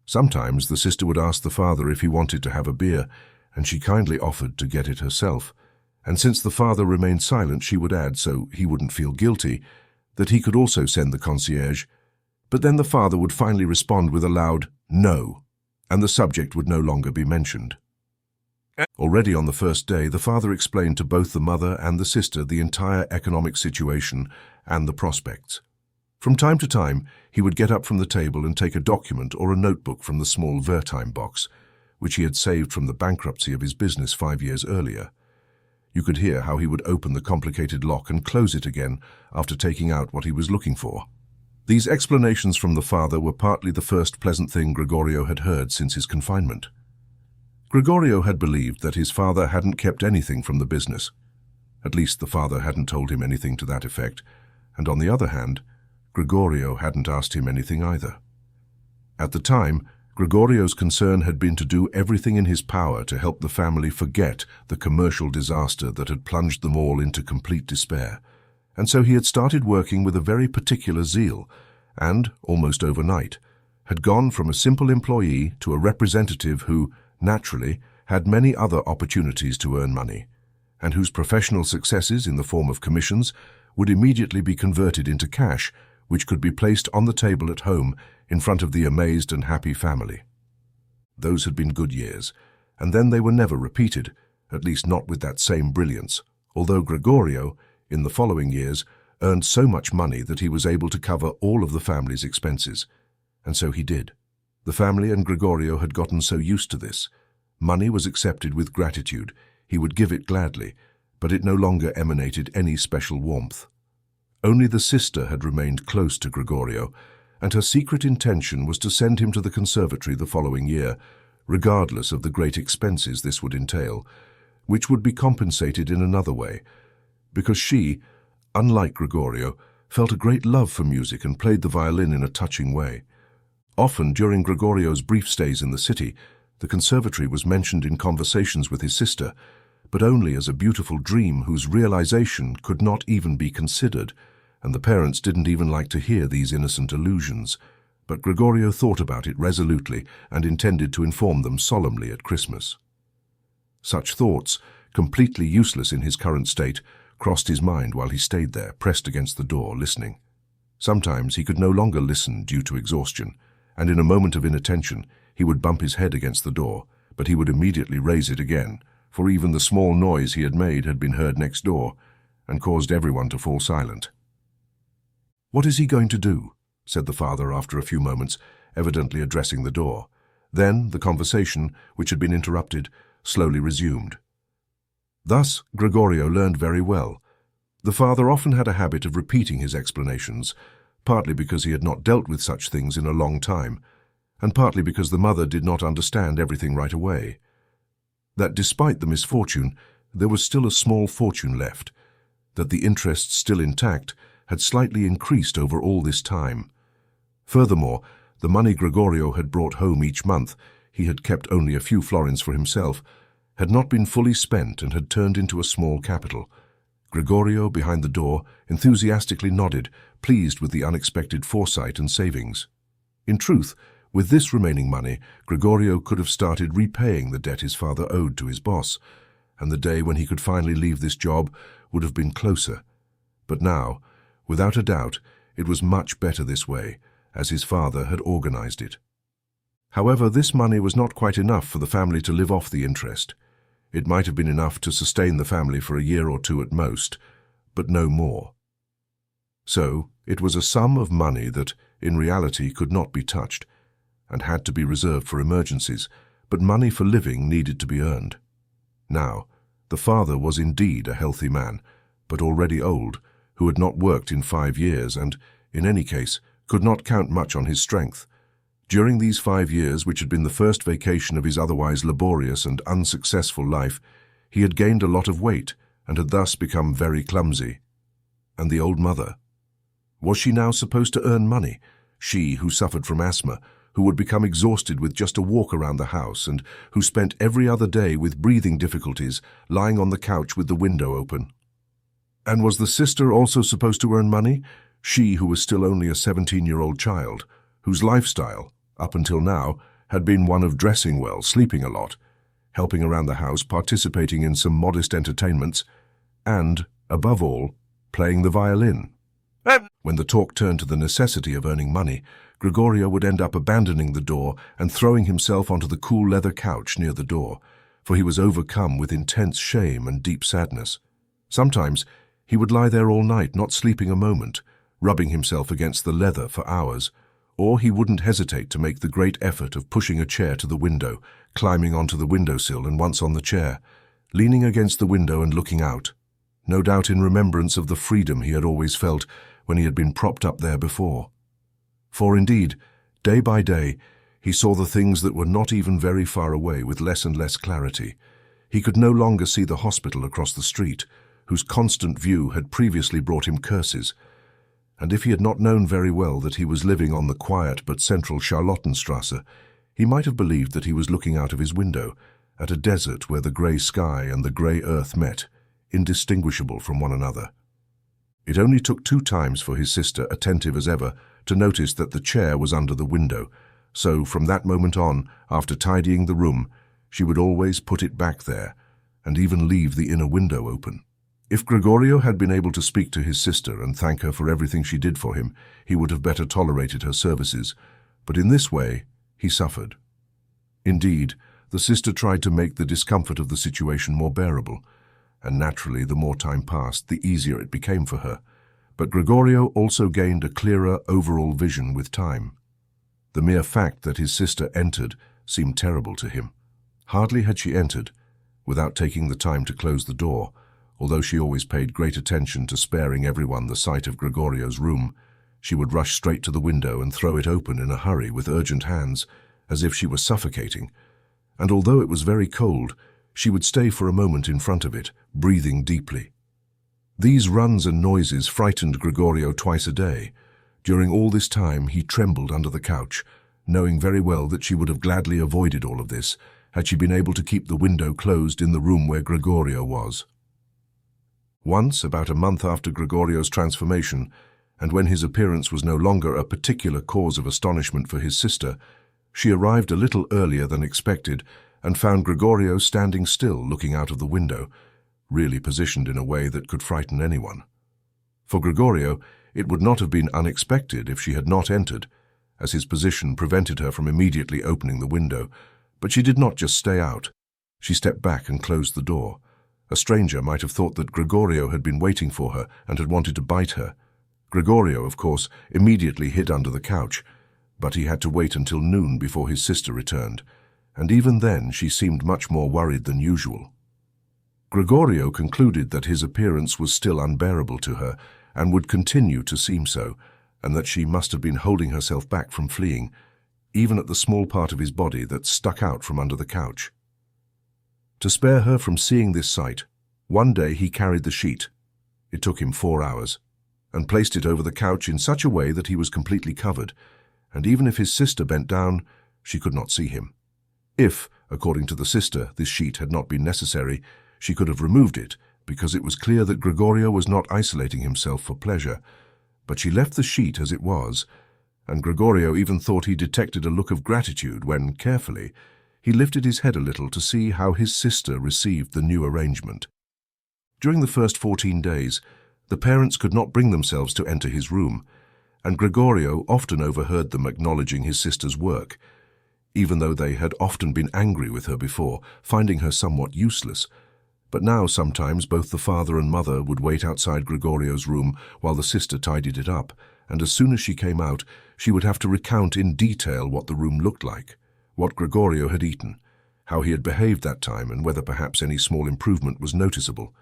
Sometimes the sister would ask the father if he wanted to have a beer, and she kindly offered to get it herself. And since the father remained silent, she would add, so he wouldn't feel guilty, that he could also send the concierge. But then the father would finally respond with a loud "no," and the subject would no longer be mentioned. Already on the first day, the father explained to both the mother and the sister the entire economic situation and the prospects. From time to time, he would get up from the table and take a document or a notebook from the small Wertheim box, which he had saved from the bankruptcy of his business 5 years earlier. You could hear how he would open the complicated lock and close it again after taking out what he was looking for. These explanations from the father were partly the first pleasant thing Gregorio had heard since his confinement. Gregorio had believed that his father hadn't kept anything from the business. At least the father hadn't told him anything to that effect, and on the other hand, Gregorio hadn't asked him anything either. At the time, Gregorio's concern had been to do everything in his power to help the family forget the commercial disaster that had plunged them all into complete despair, and so he had started working with a very particular zeal and, almost overnight, had gone from a simple employee to a representative who, naturally, had many other opportunities to earn money, and whose professional successes in the form of commissions would immediately be converted into cash, which could be placed on the table at home in front of the amazed and happy family. Those had been good years, and then they were never repeated, at least not with that same brilliance, although Gregorio, in the following years, earned so much money that he was able to cover all of the family's expenses. And so he did. The family and Gregorio had gotten so used to this. Money was accepted with gratitude. He would give it gladly, but it no longer emanated any special warmth. Only the sister had remained close to Gregorio, and her secret intention was to send him to the conservatory the following year, regardless of the great expenses this would entail, which would be compensated in another way, because she, unlike Gregorio, felt a great love for music and played the violin in a touching way. Often, during Gregorio's brief stays in the city, the conservatory was mentioned in conversations with his sister, but only as a beautiful dream whose realization could not even be considered, and the parents didn't even like to hear these innocent allusions. But Gregorio thought about it resolutely and intended to inform them solemnly at Christmas. Such thoughts, completely useless in his current state, crossed his mind while he stayed there, pressed against the door, listening. Sometimes he could no longer listen due to exhaustion, and in a moment of inattention he would bump his head against the door, but he would immediately raise it again, for even the small noise he had made had been heard next door, and caused everyone to fall silent. "What is he going to do?" said the father after a few moments, evidently addressing the door. Then the conversation, which had been interrupted, slowly resumed. Thus Gregorio learned very well. The father often had a habit of repeating his explanations, partly because he had not dealt with such things in a long time, and partly because the mother did not understand everything right away. That despite the misfortune, there was still a small fortune left, that the interest still intact had slightly increased over all this time. Furthermore, the money Gregorio had brought home each month, he had kept only a few florins for himself, had not been fully spent and had turned into a small capital. Gregorio, behind the door, enthusiastically nodded, pleased with the unexpected foresight and savings. In truth, with this remaining money, Gregorio could have started repaying the debt his father owed to his boss, and the day when he could finally leave this job would have been closer. But now, without a doubt, it was much better this way, as his father had organized it. However, this money was not quite enough for the family to live off the interest. It might have been enough to sustain the family for a year or two at most, but no more. So, it was a sum of money that, in reality, could not be touched, and had to be reserved for emergencies, but money for living needed to be earned. Now, the father was indeed a healthy man, but already old, who had not worked in 5 years and, in any case, could not count much on his strength. During these 5 years, which had been the first vacation of his otherwise laborious and unsuccessful life, he had gained a lot of weight and had thus become very clumsy. And the old mother? Was she now supposed to earn money? She who suffered from asthma, who would become exhausted with just a walk around the house and who spent every other day with breathing difficulties, lying on the couch with the window open. And was the sister also supposed to earn money? She who was still only a 17-year-old child, whose lifestyle, up until now, had been one of dressing well, sleeping a lot, helping around the house, participating in some modest entertainments, and, above all, playing the violin. When the talk turned to the necessity of earning money, Gregorio would end up abandoning the door and throwing himself onto the cool leather couch near the door, for he was overcome with intense shame and deep sadness. Sometimes he would lie there all night, not sleeping a moment, rubbing himself against the leather for hours, or he wouldn't hesitate to make the great effort of pushing a chair to the window, climbing onto the windowsill and once on the chair, leaning against the window and looking out, no doubt in remembrance of the freedom he had always felt when he had been propped up there before. For indeed, day by day, he saw the things that were not even very far away with less and less clarity. He could no longer see the hospital across the street, whose constant view had previously brought him curses, and if he had not known very well that he was living on the quiet but central Charlottenstrasse, he might have believed that he was looking out of his window at a desert where the grey sky and the grey earth met, indistinguishable from one another. It only took 2 times for his sister, attentive as ever, to notice that the chair was under the window, so from that moment on, after tidying the room, she would always put it back there, and even leave the inner window open. If Gregorio had been able to speak to his sister and thank her for everything she did for him, he would have better tolerated her services, but in this way he suffered. Indeed, The sister tried to make the discomfort of the situation more bearable, and naturally, the more time passed, the easier it became for her. But Gregorio also gained a clearer overall vision with time. The mere fact that his sister entered seemed terrible to him. Hardly had she entered, without taking the time to close the door, although she always paid great attention to sparing everyone the sight of Gregorio's room, she would rush straight to the window and throw it open in a hurry with urgent hands, as if she were suffocating. And although it was very cold, she would stay for a moment in front of it, breathing deeply. These runs and noises frightened Gregorio twice a day. During all this time he trembled under the couch, knowing very well that she would have gladly avoided all of this had she been able to keep the window closed in the room where Gregorio was. Once, about a month after Gregorio's transformation, and when his appearance was no longer a particular cause of astonishment for his sister, she arrived a little earlier than expected and found Gregorio standing still looking out of the window, really positioned in a way that could frighten anyone. For Gregorio, it would not have been unexpected if she had not entered, as his position prevented her from immediately opening the window, but she did not just stay out. She stepped back and closed the door. A stranger might have thought that Gregorio had been waiting for her and had wanted to bite her. Gregorio, of course, immediately hid under the couch, but he had to wait until noon before his sister returned, and even then she seemed much more worried than usual. Gregorio concluded that his appearance was still unbearable to her and would continue to seem so, and that she must have been holding herself back from fleeing, even at the small part of his body that stuck out from under the couch. To spare her from seeing this sight, one day he carried the sheet. It took him 4 hours, and placed it over the couch in such a way that he was completely covered, and even if his sister bent down, she could not see him. If, according to the sister, this sheet had not been necessary, she could have removed it, because it was clear that Gregorio was not isolating himself for pleasure. But she left the sheet as it was, and Gregorio even thought he detected a look of gratitude when, carefully, he lifted his head a little to see how his sister received the new arrangement. During the first 14 days, the parents could not bring themselves to enter his room, and Gregorio often overheard them acknowledging his sister's work, even though they had often been angry with her before, finding her somewhat useless. But now sometimes both the father and mother would wait outside Gregorio's room while the sister tidied it up, and as soon as she came out, she would have to recount in detail what the room looked like, what Gregorio had eaten, how he had behaved that time, and whether perhaps any small improvement was noticeable.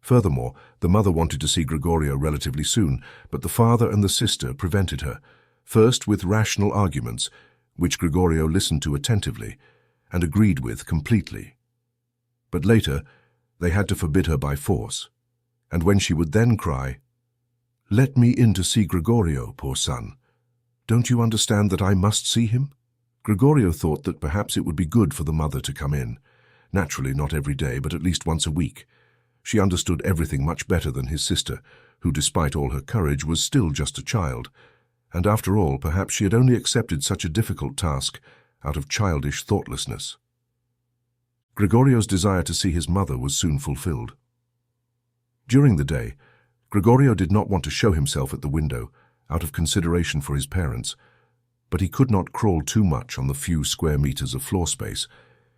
Furthermore, the mother wanted to see Gregorio relatively soon, but the father and the sister prevented her, first with rational arguments, which Gregorio listened to attentively and agreed with completely. But later, they had to forbid her by force, and when she would then cry, "Let me in to see Gregorio, poor son. Don't you understand that I must see him?" Gregorio thought that perhaps it would be good for the mother to come in, naturally not every day, but at least once a week. She understood everything much better than his sister, who, despite all her courage, was still just a child, and after all, perhaps she had only accepted such a difficult task out of childish thoughtlessness. Gregorio's desire to see his mother was soon fulfilled. During the day, Gregorio did not want to show himself at the window, out of consideration for his parents, but he could not crawl too much on the few square meters of floor space.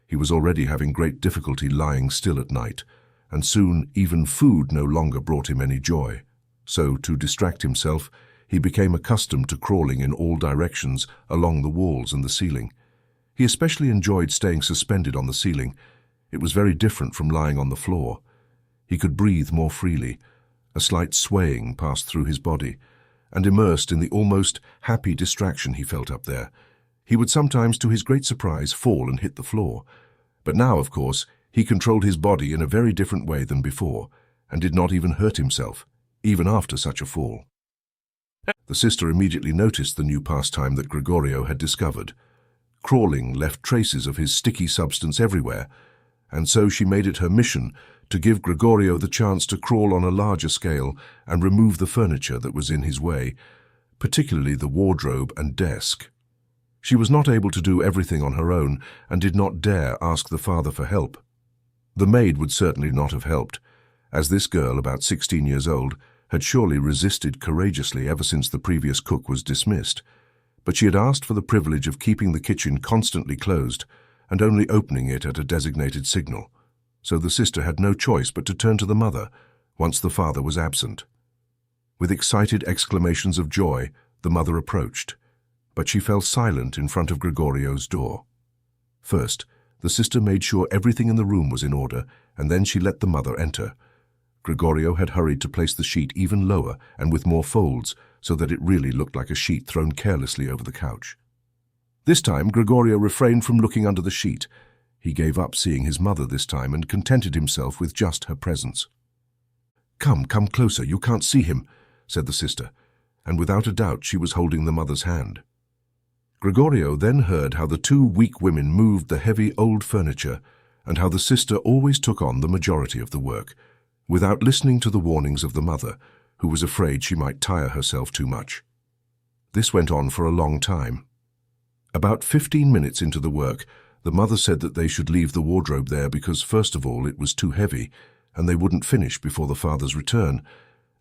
He was already having great difficulty lying still at night, and soon even food no longer brought him any joy. So, to distract himself, he became accustomed to crawling in all directions along the walls and the ceiling. He especially enjoyed staying suspended on the ceiling. It was very different from lying on the floor. He could breathe more freely. A slight swaying passed through his body, and immersed in the almost happy distraction he felt up there, he would sometimes, to his great surprise, fall and hit the floor. But now, of course, he controlled his body in a very different way than before, and did not even hurt himself, even after such a fall. The sister immediately noticed the new pastime that Gregorio had discovered. Crawling left traces of his sticky substance everywhere, and so she made it her mission to give Gregorio the chance to crawl on a larger scale and remove the furniture that was in his way, particularly the wardrobe and desk. She was not able to do everything on her own and did not dare ask the father for help. The maid would certainly not have helped, as this girl, about 16 years old, had surely resisted courageously ever since the previous cook was dismissed. But she had asked for the privilege of keeping the kitchen constantly closed, and only opening it at a designated signal, so the sister had no choice but to turn to the mother once the father was absent. With excited exclamations of joy, the mother approached, but she fell silent in front of Gregorio's door. First, the sister made sure everything in the room was in order, and then she let the mother enter. Gregorio had hurried to place the sheet even lower and with more folds, so that it really looked like a sheet thrown carelessly over the couch. This time, Gregorio refrained from looking under the sheet. He gave up seeing his mother this time and contented himself with just her presence. Come closer, you can't see him," said the sister, and without a doubt she was holding the mother's hand. Gregorio then heard how the two weak women moved the heavy old furniture and how the sister always took on the majority of the work, without listening to the warnings of the mother, who was afraid she might tire herself too much. This went on for a long time. About 15 minutes into the work, the mother said that they should leave the wardrobe there because, first of all, it was too heavy, and they wouldn't finish before the father's return,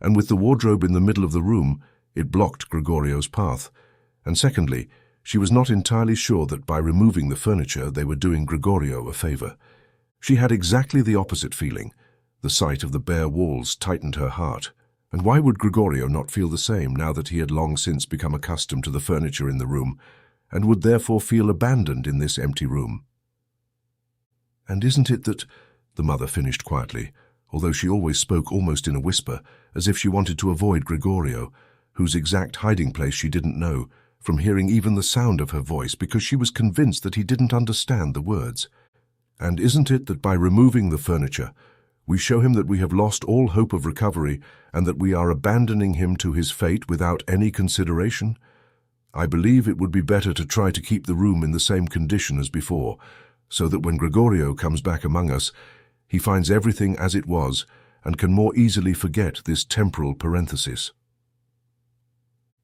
and with the wardrobe in the middle of the room, it blocked Gregorio's path, and secondly, she was not entirely sure that by removing the furniture they were doing Gregorio a favor. She had exactly the opposite feeling. The sight of the bare walls tightened her heart, and why would Gregorio not feel the same now that he had long since become accustomed to the furniture in the room, and would therefore feel abandoned in this empty room? "And isn't it that," the mother finished quietly, although she always spoke almost in a whisper, as if she wanted to avoid Gregorio, whose exact hiding place she didn't know, from hearing even the sound of her voice because she was convinced that he didn't understand the words. "And isn't it that by removing the furniture, we show him that we have lost all hope of recovery and that we are abandoning him to his fate without any consideration? I believe it would be better to try to keep the room in the same condition as before, so that when Gregorio comes back among us, he finds everything as it was and can more easily forget this temporal parenthesis."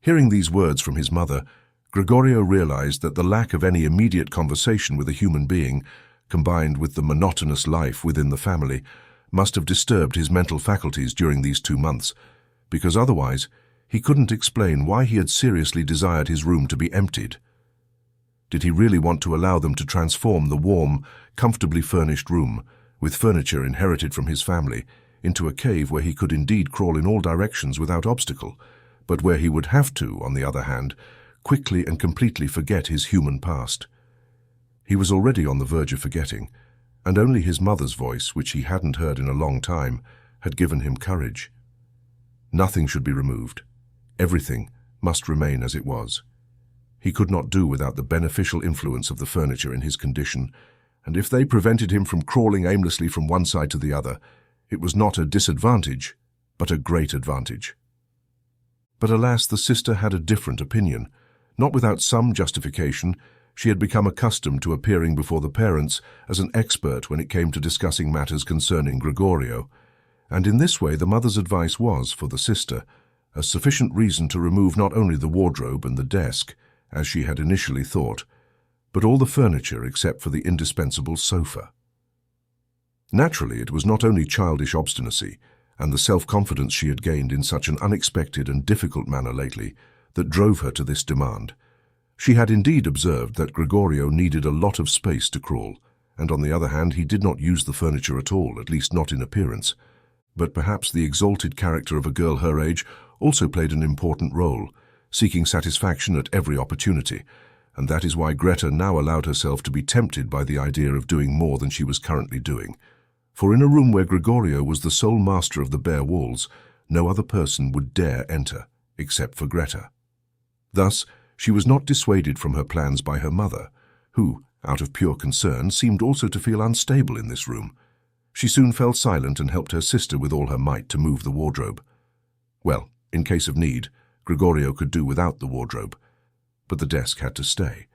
Hearing these words from his mother, Gregorio realized that the lack of any immediate conversation with a human being, combined with the monotonous life within the family, must have disturbed his mental faculties during these 2 months, because otherwise he couldn't explain why he had seriously desired his room to be emptied. Did he really want to allow them to transform the warm, comfortably furnished room, with furniture inherited from his family, into a cave where he could indeed crawl in all directions without obstacle, but where he would have to, on the other hand, quickly and completely forget his human past? He was already on the verge of forgetting, and only his mother's voice, which he hadn't heard in a long time, had given him courage. Nothing should be removed. Everything must remain as it was. He could not do without the beneficial influence of the furniture in his condition, and if they prevented him from crawling aimlessly from one side to the other, it was not a disadvantage, but a great advantage. But alas, the sister had a different opinion. Not without some justification, she had become accustomed to appearing before the parents as an expert when it came to discussing matters concerning Gregorio, and in this way the mother's advice was, for the sister, a sufficient reason to remove not only the wardrobe and the desk, as she had initially thought, but all the furniture except for the indispensable sofa. Naturally, it was not only childish obstinacy and the self-confidence she had gained in such an unexpected and difficult manner lately that drove her to this demand. She had indeed observed that Gregorio needed a lot of space to crawl, and on the other hand he did not use the furniture at all, at least not in appearance. But perhaps the exalted character of a girl her age also played an important role, seeking satisfaction at every opportunity, and that is why Greta now allowed herself to be tempted by the idea of doing more than she was currently doing. For in a room where Gregorio was the sole master of the bare walls, no other person would dare enter, except for Greta. Thus, she was not dissuaded from her plans by her mother, who, out of pure concern, seemed also to feel unstable in this room. She soon fell silent and helped her sister with all her might to move the wardrobe. Well, in case of need, Gregorio could do without the wardrobe, but the desk had to stay.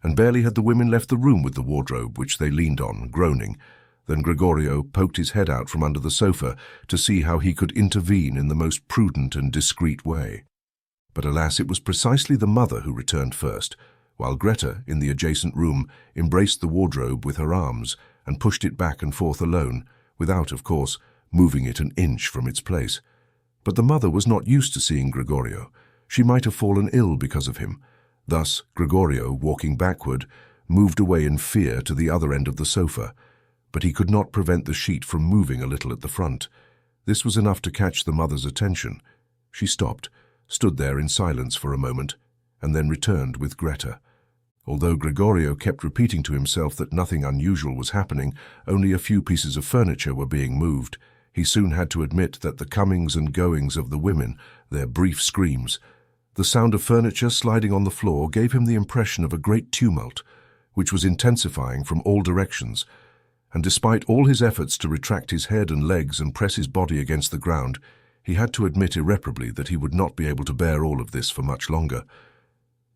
And barely had the women left the room with the wardrobe, which they leaned on, groaning, than Gregorio poked his head out from under the sofa to see how he could intervene in the most prudent and discreet way. But alas, it was precisely the mother who returned first, while Greta, in the adjacent room, embraced the wardrobe with her arms and pushed it back and forth alone, without, of course, moving it an inch from its place. But the mother was not used to seeing Gregorio. She might have fallen ill because of him. Thus, Gregorio, walking backward, moved away in fear to the other end of the sofa, but he could not prevent the sheet from moving a little at the front. This was enough to catch the mother's attention. She stopped, stood there in silence for a moment, and then returned with Greta. Although Gregorio kept repeating to himself that nothing unusual was happening, only a few pieces of furniture were being moved, he soon had to admit that the comings and goings of the women, their brief screams, the sound of furniture sliding on the floor gave him the impression of a great tumult, which was intensifying from all directions, and despite all his efforts to retract his head and legs and press his body against the ground, he had to admit irreparably that he would not be able to bear all of this for much longer.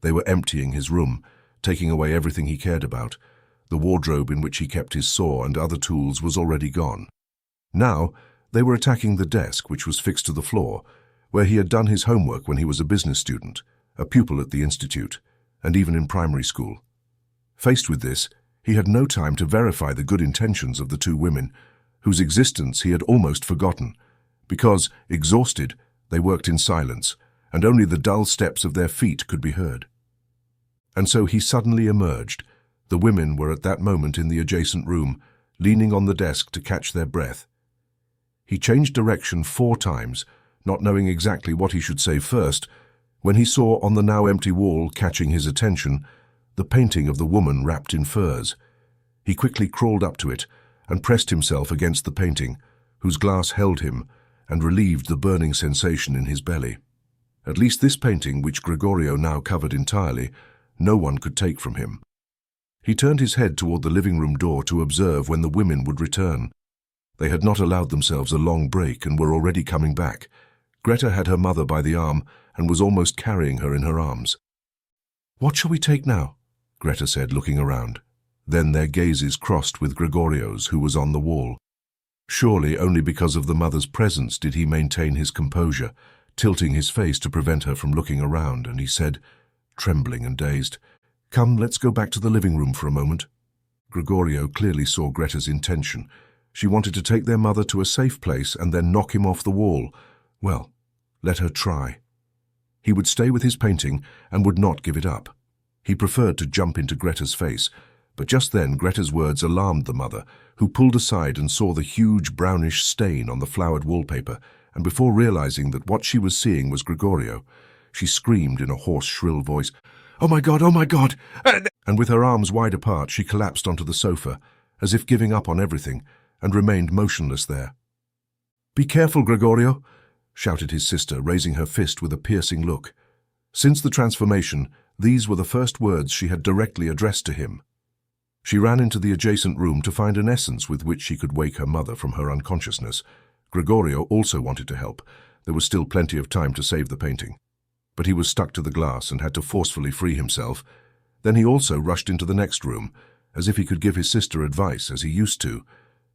They were emptying his room, taking away everything he cared about. The wardrobe in which he kept his saw and other tools was already gone. Now, they were attacking the desk, which was fixed to the floor, where he had done his homework when he was a business student, a pupil at the institute, and even in primary school. Faced with this, he had no time to verify the good intentions of the two women, whose existence he had almost forgotten, because, exhausted, they worked in silence, and only the dull steps of their feet could be heard. And so he suddenly emerged. The women were at that moment in the adjacent room, leaning on the desk to catch their breath. He changed direction 4 times, not knowing exactly what he should say first, when he saw on the now empty wall, catching his attention, the painting of the woman wrapped in furs. He quickly crawled up to it and pressed himself against the painting, whose glass held him and relieved the burning sensation in his belly. At least this painting, which Gregorio now covered entirely, no one could take from him. He turned his head toward the living room door to observe when the women would return. They had not allowed themselves a long break and were already coming back. Greta had her mother by the arm and was almost carrying her in her arms. "What shall we take now?" Greta said, looking around. Then their gazes crossed with Gregorio's, who was on the wall. Surely only because of the mother's presence did he maintain his composure, tilting his face to prevent her from looking around, and he said, trembling and dazed, "Come, let's go back to the living room for a moment." Gregorio clearly saw Greta's intention. She wanted to take their mother to a safe place and then knock him off the wall. Well, let her try. He would stay with his painting and would not give it up. He preferred to jump into Greta's face, but just then Greta's words alarmed the mother, who pulled aside and saw the huge brownish stain on the flowered wallpaper, and before realizing that what she was seeing was Gregorio, she screamed in a hoarse, shrill voice, "Oh my God, oh my God!" And with her arms wide apart, she collapsed onto the sofa, as if giving up on everything, and remained motionless there. "Be careful, Gregorio," shouted his sister, raising her fist with a piercing look. Since the transformation, these were the first words she had directly addressed to him. She ran into the adjacent room to find an essence with which she could wake her mother from her unconsciousness. Gregorio also wanted to help. There was still plenty of time to save the painting. But he was stuck to the glass and had to forcefully free himself. Then he also rushed into the next room, as if he could give his sister advice as he used to,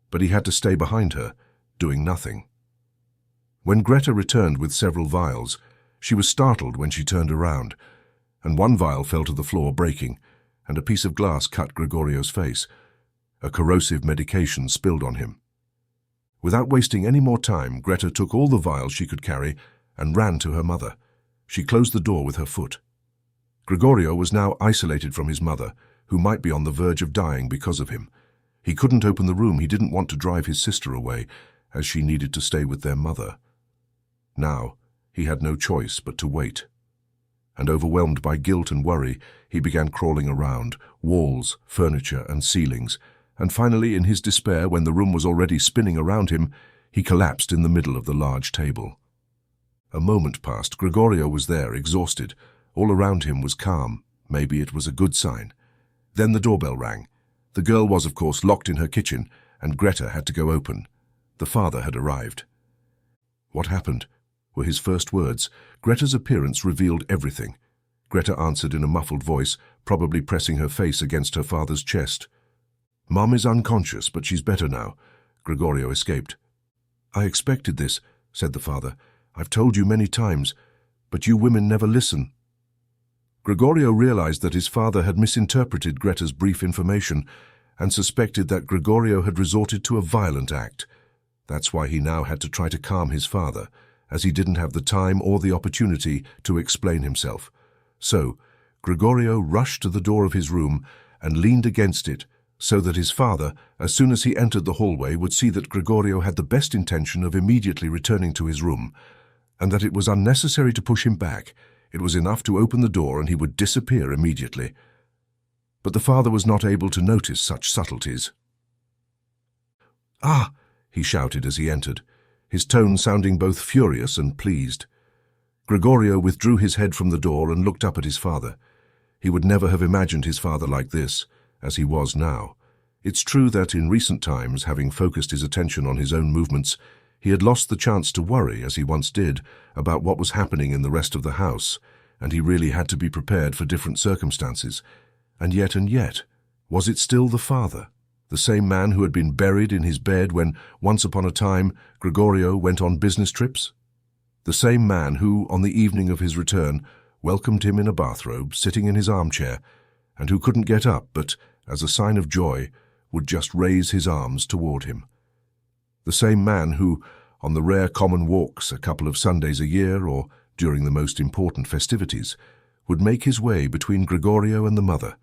but he had to stay behind her, doing nothing. When Greta returned with several vials, she was startled when she turned around, and one vial fell to the floor, breaking, and a piece of glass cut Gregorio's face. A corrosive medication spilled on him. Without wasting any more time, Greta took all the vials she could carry and ran to her mother. She closed the door with her foot. Gregorio was now isolated from his mother, who might be on the verge of dying because of him. He couldn't open the room. He didn't want to drive his sister away, as she needed to stay with their mother. Now, he had no choice but to wait. And overwhelmed by guilt and worry, he began crawling around, walls, furniture, and ceilings, and finally, in his despair, when the room was already spinning around him, he collapsed in the middle of the large table. A moment passed. Gregorio was there, exhausted. All around him was calm. Maybe it was a good sign. Then the doorbell rang. The girl was, of course, locked in her kitchen, and Greta had to go open. The father had arrived. "What happened?" were his first words. Greta's appearance revealed everything. Greta answered in a muffled voice, probably pressing her face against her father's chest. "Mom is unconscious, but she's better now." Gregorio escaped. "I expected this," said the father. "I've told you many times, but you women never listen." Gregorio realized that his father had misinterpreted Greta's brief information and suspected that Gregorio had resorted to a violent act. That's why he now had to try to calm his father, as he didn't have the time or the opportunity to explain himself. So, Gregorio rushed to the door of his room and leaned against it so that his father, as soon as he entered the hallway, would see that Gregorio had the best intention of immediately returning to his room, and that it was unnecessary to push him back. It was enough to open the door and he would disappear immediately. But the father was not able to notice such subtleties. "Ah!" he shouted as he entered, his tone sounding both furious and pleased. Gregorio withdrew his head from the door and looked up at his father. He would never have imagined his father like this, as he was now. It's true that in recent times, having focused his attention on his own movements, he had lost the chance to worry, as he once did, about what was happening in the rest of the house, and he really had to be prepared for different circumstances. And yet, was it still the father? The same man who had been buried in his bed when, once upon a time, Gregorio went on business trips? The same man who, on the evening of his return, welcomed him in a bathrobe, sitting in his armchair, and who couldn't get up but, as a sign of joy, would just raise his arms toward him. The same man who, on the rare common walks a couple of Sundays a year or during the most important festivities, would make his way between Gregorio and the mother,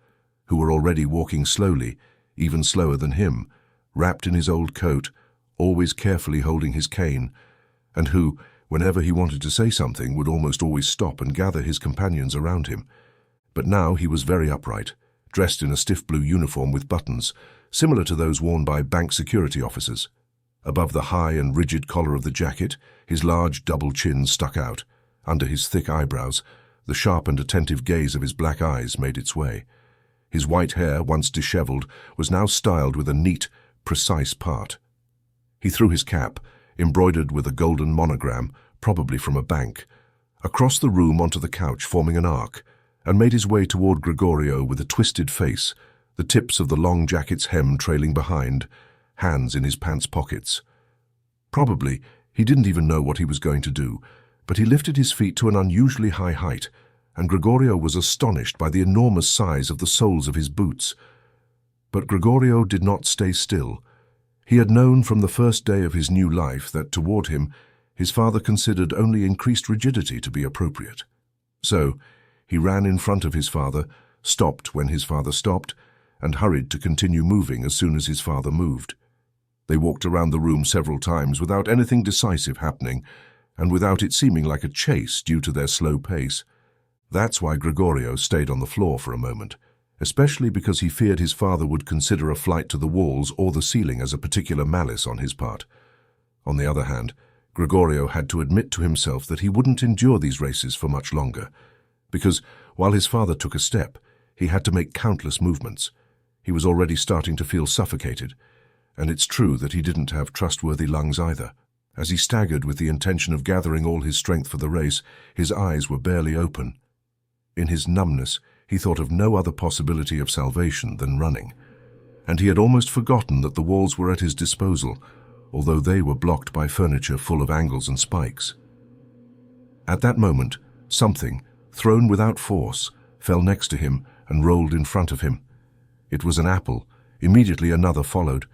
who were already walking slowly, even slower than him, wrapped in his old coat, always carefully holding his cane, and who, whenever he wanted to say something, would almost always stop and gather his companions around him. But now he was very upright, dressed in a stiff blue uniform with buttons, similar to those worn by bank security officers. Above the high and rigid collar of the jacket, his large double chin stuck out. Under his thick eyebrows, the sharp and attentive gaze of his black eyes made its way. His white hair, once disheveled, was now styled with a neat, precise part. He threw his cap, embroidered with a golden monogram, probably from a bank, across the room onto the couch, forming an arc, and made his way toward Gregorio with a twisted face, the tips of the long jacket's hem trailing behind, hands in his pants pockets. Probably he didn't even know what he was going to do, but he lifted his feet to an unusually high height, and Gregorio was astonished by the enormous size of the soles of his boots. But Gregorio did not stay still. He had known from the first day of his new life that toward him his father considered only increased rigidity to be appropriate. So he ran in front of his father, stopped when his father stopped, and hurried to continue moving as soon as his father moved. They walked around the room several times without anything decisive happening, and without it seeming like a chase due to their slow pace. That's why Gregorio stayed on the floor for a moment, especially because he feared his father would consider a flight to the walls or the ceiling as a particular malice on his part. On the other hand, Gregorio had to admit to himself that he wouldn't endure these races for much longer, because while his father took a step, he had to make countless movements. He was already starting to feel suffocated, and it's true that he didn't have trustworthy lungs either. As he staggered with the intention of gathering all his strength for the race, his eyes were barely open. In his numbness, he thought of no other possibility of salvation than running, and he had almost forgotten that the walls were at his disposal, although they were blocked by furniture full of angles and spikes. At that moment, something, thrown without force, fell next to him and rolled in front of him. It was an apple. Immediately another followed.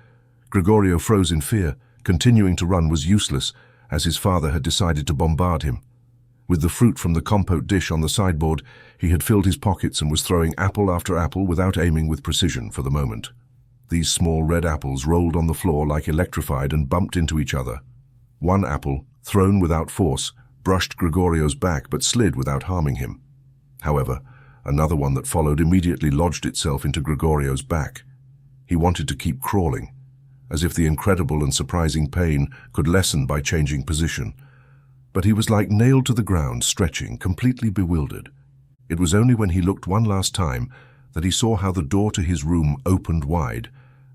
Gregorio froze in fear. Continuing to run was useless, as his father had decided to bombard him. With the fruit from the compote dish on the sideboard, he had filled his pockets and was throwing apple after apple without aiming with precision for the moment. These small red apples rolled on the floor like electrified and bumped into each other. One apple, thrown without force, brushed Gregorio's back but slid without harming him. However, another one that followed immediately lodged itself into Gregorio's back. He wanted to keep crawling, as if the incredible and surprising pain could lessen by changing position. But he was like nailed to the ground, stretching, completely bewildered. It was only when he looked one last time that he saw how the door to his room opened wide,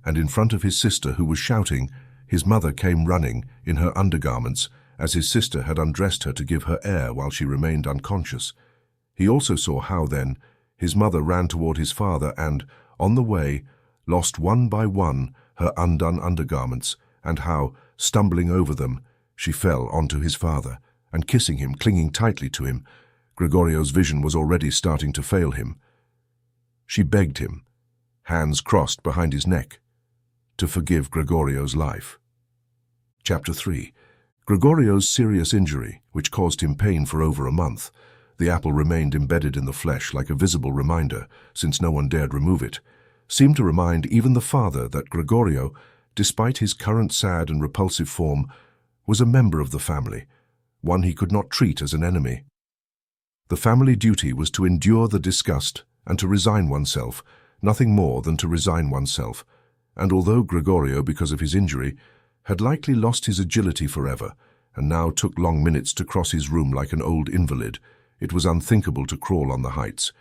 and in front of his sister, who was shouting, his mother came running in her undergarments, as his sister had undressed her to give her air while she remained unconscious. He also saw how, then, his mother ran toward his father and, on the way, lost one by one her undone undergarments, and how, stumbling over them, she fell onto his father, and kissing him, clinging tightly to him. Gregorio's vision was already starting to fail him. She begged him, hands crossed behind his neck, to forgive Gregorio's life. Chapter 3. Gregorio's serious injury, which caused him pain for over a month. The apple remained embedded in the flesh like a visible reminder, since no one dared remove it. seemed to remind even the father that Gregorio, despite his current sad and repulsive form, was a member of the family, one he could not treat as an enemy. The family duty was to endure the disgust and to resign oneself, nothing more than to resign oneself, and although Gregorio, because of his injury, had likely lost his agility forever, and now took long minutes to cross his room like an old invalid, it was unthinkable to crawl on the heights.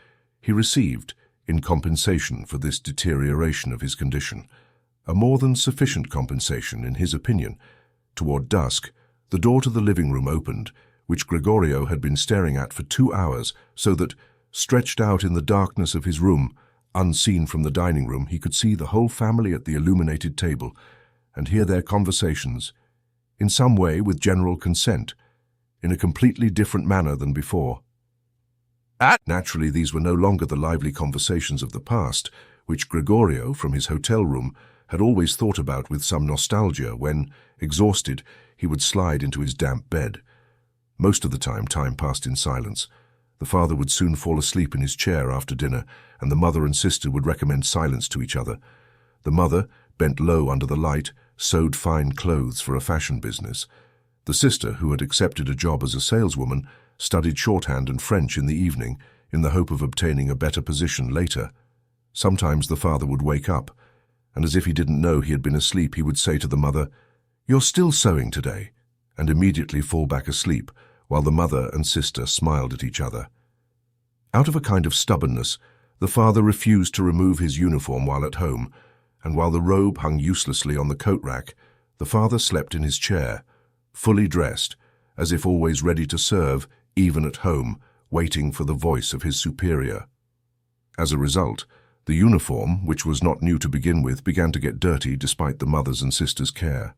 He received, in compensation for this deterioration of his condition, a more than sufficient compensation, in his opinion. Toward dusk, the door to the living room opened, which Gregorio had been staring at for 2 hours, so that, stretched out in the darkness of his room, unseen from the dining room, he could see the whole family at the illuminated table and hear their conversations, in some way with general consent, in a completely different manner than before. Naturally, these were no longer the lively conversations of the past, which Gregorio, from his hotel room, had always thought about with some nostalgia when, exhausted, he would slide into his damp bed. Most of the time passed in silence. The father would soon fall asleep in his chair after dinner, and the mother and sister would recommend silence to each other. The mother, bent low under the light, sewed fine clothes for a fashion business. The sister, who had accepted a job as a saleswoman, studied shorthand and French in the evening in the hope of obtaining a better position later. Sometimes the father would wake up, and as if he didn't know he had been asleep, he would say to the mother, "You're still sewing today," and immediately fall back asleep, while the mother and sister smiled at each other. Out of a kind of stubbornness, the father refused to remove his uniform while at home, and while the robe hung uselessly on the coat rack, the father slept in his chair, fully dressed, as if always ready to serve, even at home, waiting for the voice of his superior. As a result, the uniform, which was not new to begin with, began to get dirty despite the mother's and sister's care.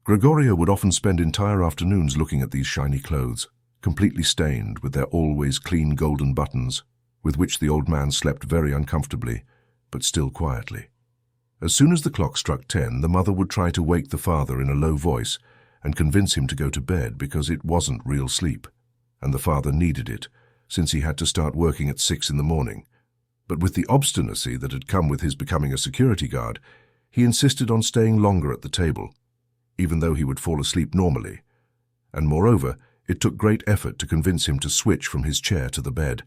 Gregorio would often spend entire afternoons looking at these shiny clothes, completely stained with their always clean golden buttons, with which the old man slept very uncomfortably, but still quietly. As soon as the clock struck 10, the mother would try to wake the father in a low voice and convince him to go to bed because it wasn't real sleep, and the father needed it, since he had to start working at 6 in the morning. But with the obstinacy that had come with his becoming a security guard, he insisted on staying longer at the table, even though he would fall asleep normally. And moreover, it took great effort to convince him to switch from his chair to the bed.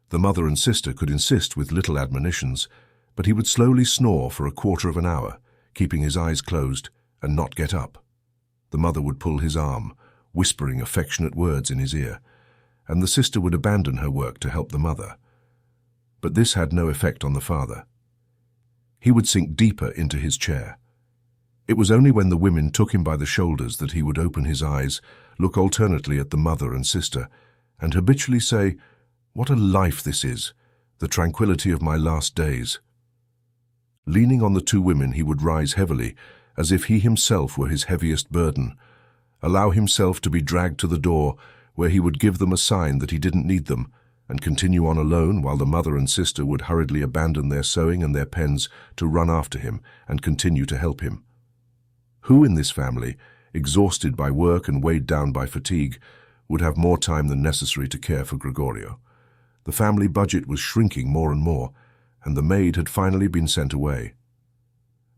The mother and sister could insist with little admonitions, but he would slowly snore for a quarter of an hour, keeping his eyes closed, and not get up. The mother would pull his arm, whispering affectionate words in his ear, and the sister would abandon her work to help the mother. But this had no effect on the father. He would sink deeper into his chair. It was only when the women took him by the shoulders that he would open his eyes, look alternately at the mother and sister, and habitually say, "What a life this is, the tranquility of my last days." Leaning on the two women, he would rise heavily, as if he himself were his heaviest burden, allow himself to be dragged to the door, where he would give them a sign that he didn't need them, and continue on alone while the mother and sister would hurriedly abandon their sewing and their pens to run after him and continue to help him. Who in this family, exhausted by work and weighed down by fatigue, would have more time than necessary to care for Gregorio? The family budget was shrinking more and more, and the maid had finally been sent away.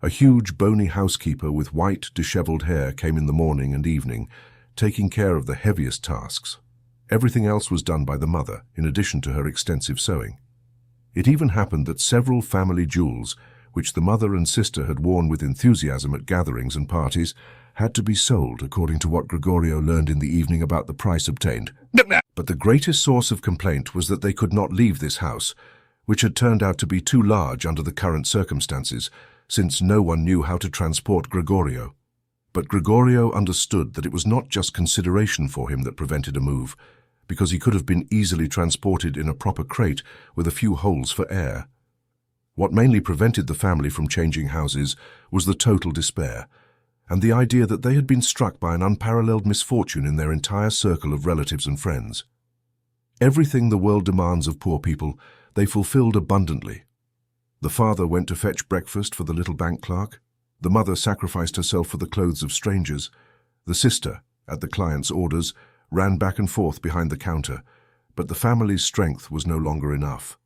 A huge, bony housekeeper with white, disheveled hair came in the morning and evening, taking care of the heaviest tasks. Everything else was done by the mother, in addition to her extensive sewing. It even happened that several family jewels, which the mother and sister had worn with enthusiasm at gatherings and parties, had to be sold, according to what Gregorio learned in the evening about the price obtained. But the greatest source of complaint was that they could not leave this house, which had turned out to be too large under the current circumstances, since no one knew how to transport Gregorio. But Gregorio understood that it was not just consideration for him that prevented a move, because he could have been easily transported in a proper crate with a few holes for air. What mainly prevented the family from changing houses was the total despair, and the idea that they had been struck by an unparalleled misfortune in their entire circle of relatives and friends. Everything the world demands of poor people, they fulfilled abundantly. The father went to fetch breakfast for the little bank clerk. The mother sacrificed herself for the clothes of strangers. The sister, at the client's orders, ran back and forth behind the counter, but the family's strength was no longer enough.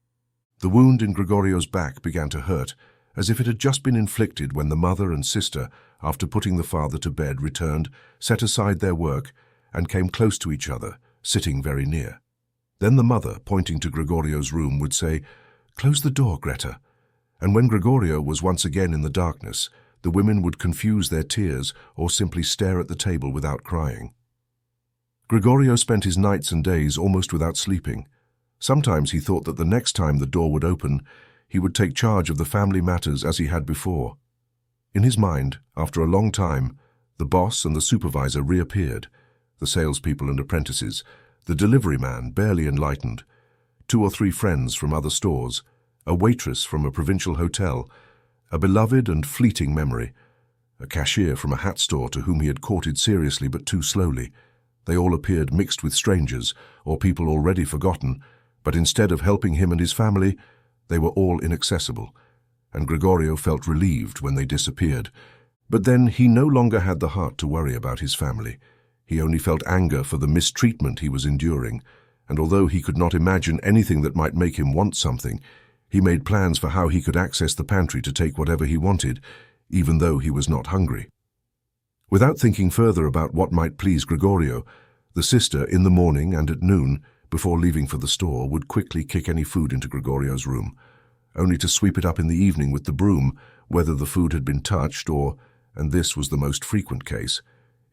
The wound in Gregorio's back began to hurt, as if it had just been inflicted when the mother and sister, after putting the father to bed, returned, set aside their work, and came close to each other, sitting very near. Then the mother, pointing to Gregorio's room, would say, "Close the door, Greta." And when Gregorio was once again in the darkness, the women would confuse their tears or simply stare at the table without crying. Gregorio spent his nights and days almost without sleeping. Sometimes he thought that the next time the door would open, he would take charge of the family matters as he had before. In his mind, after a long time, the boss and the supervisor reappeared, the salespeople and apprentices, the delivery man barely enlightened, 2 or 3 friends from other stores, a waitress from a provincial hotel, a beloved and fleeting memory, a cashier from a hat store to whom he had courted seriously but too slowly. They all appeared mixed with strangers or people already forgotten, but instead of helping him and his family, they were all inaccessible, and Gregorio felt relieved when they disappeared. But then he no longer had the heart to worry about his family. He only felt anger for the mistreatment he was enduring, and although he could not imagine anything that might make him want something, he made plans for how he could access the pantry to take whatever he wanted, even though he was not hungry. Without thinking further about what might please Gregorio, the sister, in the morning and at noon, before leaving for the store, would quickly kick any food into Gregorio's room, only to sweep it up in the evening with the broom, whether the food had been touched or, and this was the most frequent case,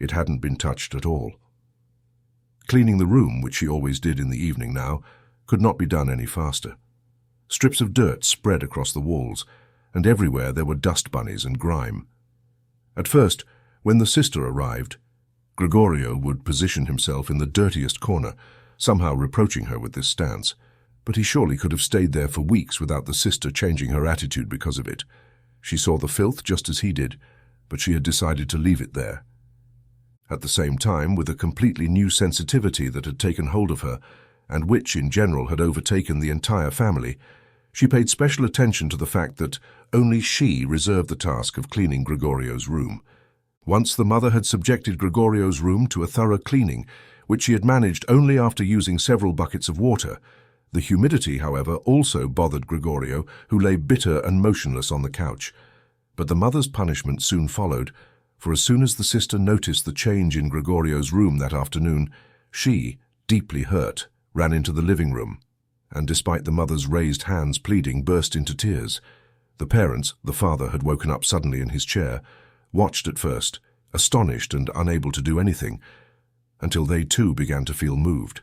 it hadn't been touched at all. Cleaning the room, which she always did in the evening now, could not be done any faster. Strips of dirt spread across the walls, and everywhere there were dust bunnies and grime. At first, when the sister arrived, Gregorio would position himself in the dirtiest corner, somehow reproaching her with this stance, but he surely could have stayed there for weeks without the sister changing her attitude because of it. She saw the filth just as he did, but she had decided to leave it there. At the same time, with a completely new sensitivity that had taken hold of her, and which in general had overtaken the entire family, she paid special attention to the fact that only she reserved the task of cleaning Gregorio's room. Once the mother had subjected Gregorio's room to a thorough cleaning, which she had managed only after using several buckets of water. The humidity, however, also bothered Gregorio, who lay bitter and motionless on the couch. But the mother's punishment soon followed, for as soon as the sister noticed the change in Gregorio's room that afternoon, she, deeply hurt, ran into the living room, and despite the mother's raised hands pleading, burst into tears. The parents, the father had woken up suddenly in his chair, watched at first, astonished and unable to do anything, until they too began to feel moved.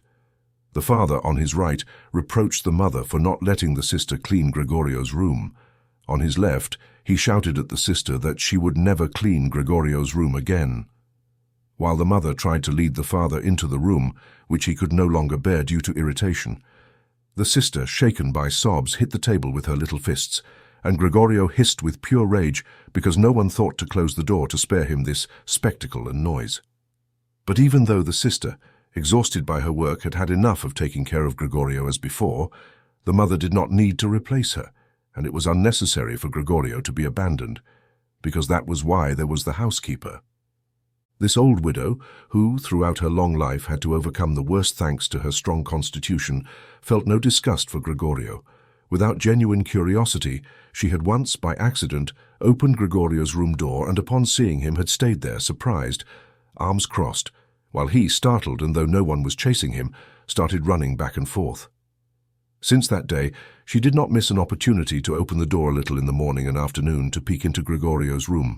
The father, on his right, reproached the mother for not letting the sister clean Gregorio's room. On his left, he shouted at the sister that she would never clean Gregorio's room again. While the mother tried to lead the father into the room, which he could no longer bear due to irritation, the sister, shaken by sobs, hit the table with her little fists, and Gregorio hissed with pure rage because no one thought to close the door to spare him this spectacle and noise. But even though the sister, exhausted by her work, had had enough of taking care of Gregorio as before, the mother did not need to replace her, and it was unnecessary for Gregorio to be abandoned, because that was why there was the housekeeper. This old widow, who throughout her long life had to overcome the worst thanks to her strong constitution, felt no disgust for Gregorio. Without genuine curiosity, she had once, by accident, opened Gregorio's room door and upon seeing him had stayed there, surprised, arms crossed, while he, startled and though no one was chasing him, started running back and forth. Since that day, she did not miss an opportunity to open the door a little in the morning and afternoon to peek into Gregorio's room.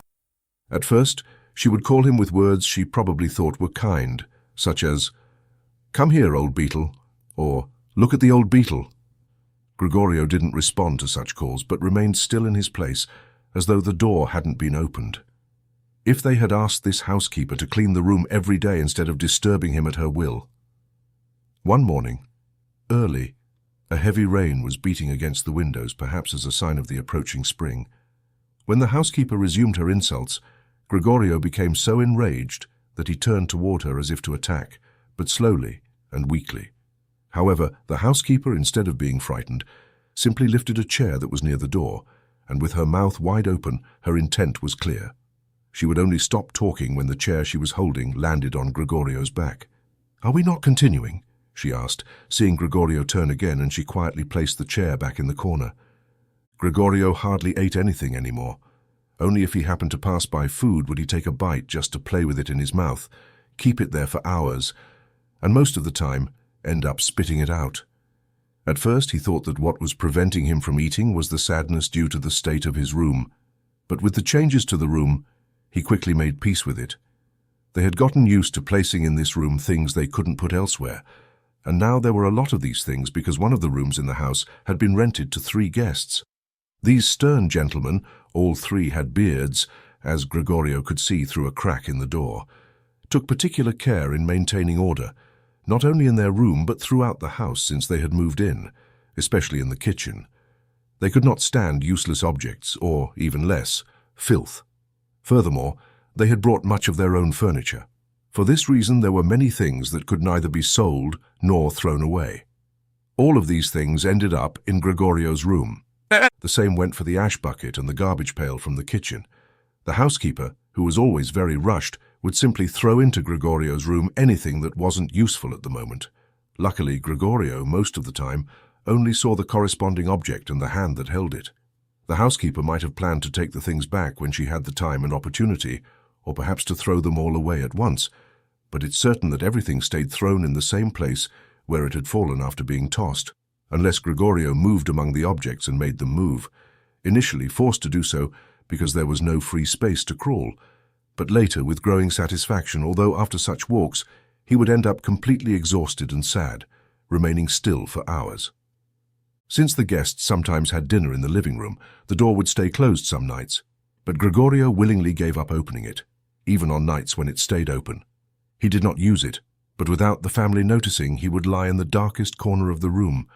At first, she would call him with words she probably thought were kind, such as, "Come here, old beetle," or "Look at the old beetle." Gregorio didn't respond to such calls, but remained still in his place, as though the door hadn't been opened. If they had asked this housekeeper to clean the room every day instead of disturbing him at her will. One morning, early, a heavy rain was beating against the windows, perhaps as a sign of the approaching spring. When the housekeeper resumed her insults, Gregorio became so enraged that he turned toward her as if to attack, but slowly and weakly. However, the housekeeper, instead of being frightened, simply lifted a chair that was near the door, and with her mouth wide open, her intent was clear. She would only stop talking when the chair she was holding landed on Gregorio's back. "Are we not continuing?" she asked, seeing Gregorio turn again, and she quietly placed the chair back in the corner. Gregorio hardly ate anything anymore. Only if he happened to pass by food would he take a bite just to play with it in his mouth, keep it there for hours, and most of the time end up spitting it out. At first he thought that what was preventing him from eating was the sadness due to the state of his room, but with the changes to the room, he quickly made peace with it. They had gotten used to placing in this room things they couldn't put elsewhere, and now there were a lot of these things because one of the rooms in the house had been rented to 3 guests. These stern gentlemen, all 3 had beards, as Gregorio could see through a crack in the door, took particular care in maintaining order, not only in their room but throughout the house since they had moved in, especially in the kitchen. They could not stand useless objects, or, even less, filth. Furthermore, they had brought much of their own furniture. For this reason there were many things that could neither be sold nor thrown away. All of these things ended up in Gregorio's room. The same went for the ash bucket and the garbage pail from the kitchen. The housekeeper, who was always very rushed, would simply throw into Gregorio's room anything that wasn't useful at the moment. Luckily, Gregorio, most of the time, only saw the corresponding object and the hand that held it. The housekeeper might have planned to take the things back when she had the time and opportunity, or perhaps to throw them all away at once, but it's certain that everything stayed thrown in the same place where it had fallen after being tossed, unless Gregorio moved among the objects and made them move, initially forced to do so because there was no free space to crawl, but later with growing satisfaction, although after such walks he would end up completely exhausted and sad, remaining still for hours. Since the guests sometimes had dinner in the living room, the door would stay closed some nights, but Gregorio willingly gave up opening it, even on nights when it stayed open. He did not use it, but without the family noticing he would lie in the darkest corner of the room.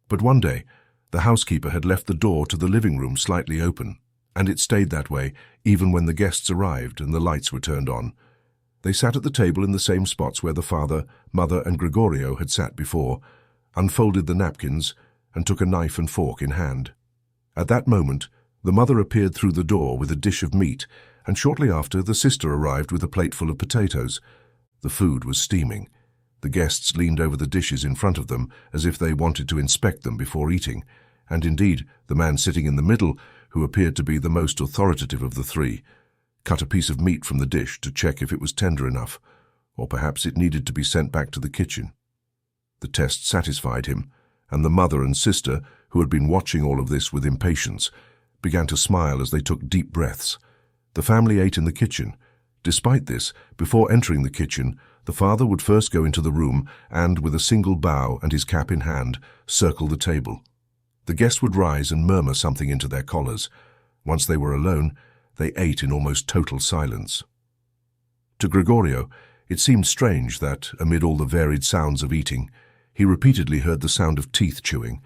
But one day, the housekeeper had left the door to the living room slightly open, and it stayed that way even when the guests arrived and the lights were turned on. They sat at the table in the same spots where the father, mother, and Gregorio had sat before, unfolded the napkins, and took a knife and fork in hand. At that moment, the mother appeared through the door with a dish of meat, and shortly after, the sister arrived with a plate full of potatoes. The food was steaming. The guests leaned over the dishes in front of them as if they wanted to inspect them before eating, and indeed, the man sitting in the middle, who appeared to be the most authoritative of the 3, cut a piece of meat from the dish to check if it was tender enough, or perhaps it needed to be sent back to the kitchen. The test satisfied him, and the mother and sister, who had been watching all of this with impatience, began to smile as they took deep breaths. The family ate in the kitchen. Despite this, before entering the kitchen, the father would first go into the room and, with a single bow and his cap in hand, circle the table. The guests would rise and murmur something into their collars. Once they were alone, they ate in almost total silence. To Gregorio, it seemed strange that, amid all the varied sounds of eating, he repeatedly heard the sound of teeth chewing,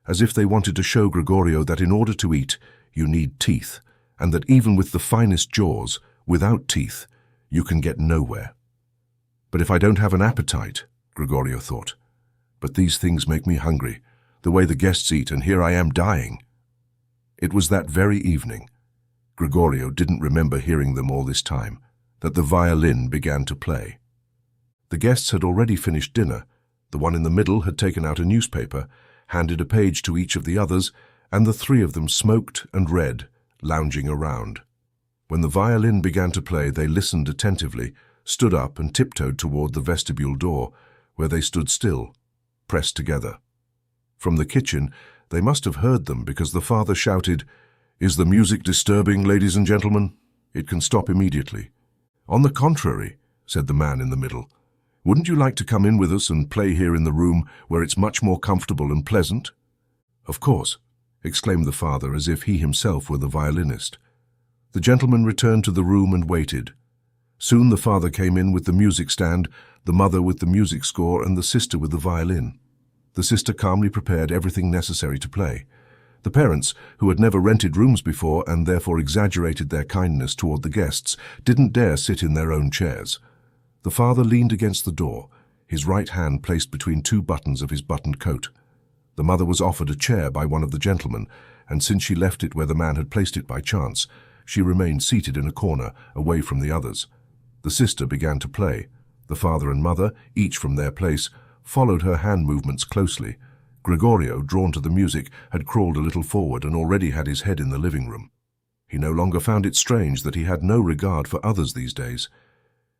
as if they wanted to show Gregorio that in order to eat, you need teeth, and that even with the finest jaws, without teeth, you can get nowhere. But if I don't have an appetite, Gregorio thought. But these things make me hungry, the way the guests eat, and here I am dying. It was that very evening, Gregorio didn't remember hearing them all this time, that the violin began to play. The guests had already finished dinner. The one in the middle had taken out a newspaper, handed a page to each of the others, and the 3 of them smoked and read, lounging around. When the violin began to play, they listened attentively, stood up and tiptoed toward the vestibule door, where they stood still, pressed together. From the kitchen, they must have heard them because the father shouted, "Is the music disturbing, ladies and gentlemen? It can stop immediately." "On the contrary," said the man in the middle. "Wouldn't you like to come in with us and play here in the room where it's much more comfortable and pleasant?" "Of course," exclaimed the father as if he himself were the violinist. The gentleman returned to the room and waited. Soon the father came in with the music stand, the mother with the music score, and the sister with the violin. The sister calmly prepared everything necessary to play. The parents, who had never rented rooms before and therefore exaggerated their kindness toward the guests, didn't dare sit in their own chairs. The father leaned against the door, his right hand placed between 2 buttons of his buttoned coat. The mother was offered a chair by one of the gentlemen, and since she left it where the man had placed it by chance, she remained seated in a corner, away from the others. The sister began to play. The father and mother, each from their place, followed her hand movements closely. Gregorio, drawn to the music, had crawled a little forward and already had his head in the living room. He no longer found it strange that he had no regard for others these days.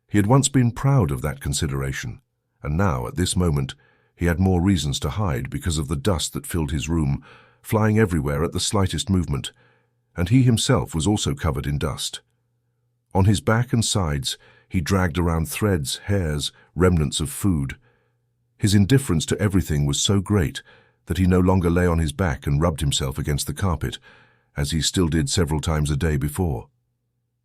He had once been proud of that consideration, and now, at this moment, he had more reasons to hide because of the dust that filled his room, flying everywhere at the slightest movement, and he himself was also covered in dust. On his back and sides, he dragged around threads, hairs, remnants of food. His indifference to everything was so great that he no longer lay on his back and rubbed himself against the carpet, as he still did several times a day before.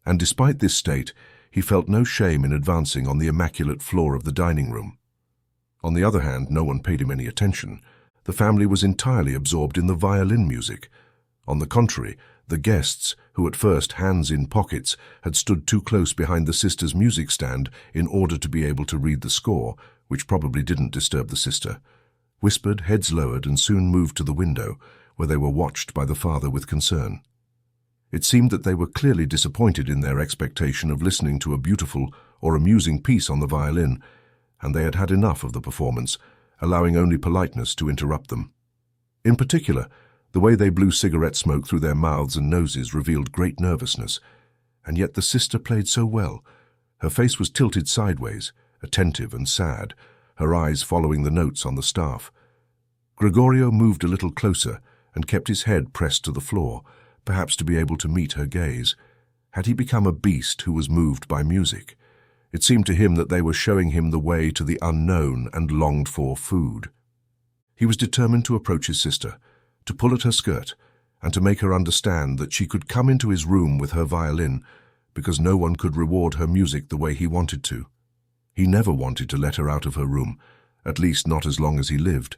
And despite this state, he felt no shame in advancing on the immaculate floor of the dining room. On the other hand, no one paid him any attention. The family was entirely absorbed in the violin music. On the contrary, the guests, who at first, hands in pockets, had stood too close behind the sister's music stand in order to be able to read the score, which probably didn't disturb the sister, whispered, heads lowered, and soon moved to the window, where they were watched by the father with concern. It seemed that they were clearly disappointed in their expectation of listening to a beautiful or amusing piece on the violin, and they had had enough of the performance, allowing only politeness to interrupt them. In particular, the way they blew cigarette smoke through their mouths and noses revealed great nervousness, and yet the sister played so well. Her face was tilted sideways, attentive and sad, her eyes following the notes on the staff. Gregorio moved a little closer and kept his head pressed to the floor, perhaps to be able to meet her gaze. Had he become a beast who was moved by music? It seemed to him that they were showing him the way to the unknown and longed-for food. He was determined to approach his sister, to pull at her skirt, and to make her understand that she could come into his room with her violin, because no one could reward her music the way he wanted to. He never wanted to let her out of her room, at least not as long as he lived.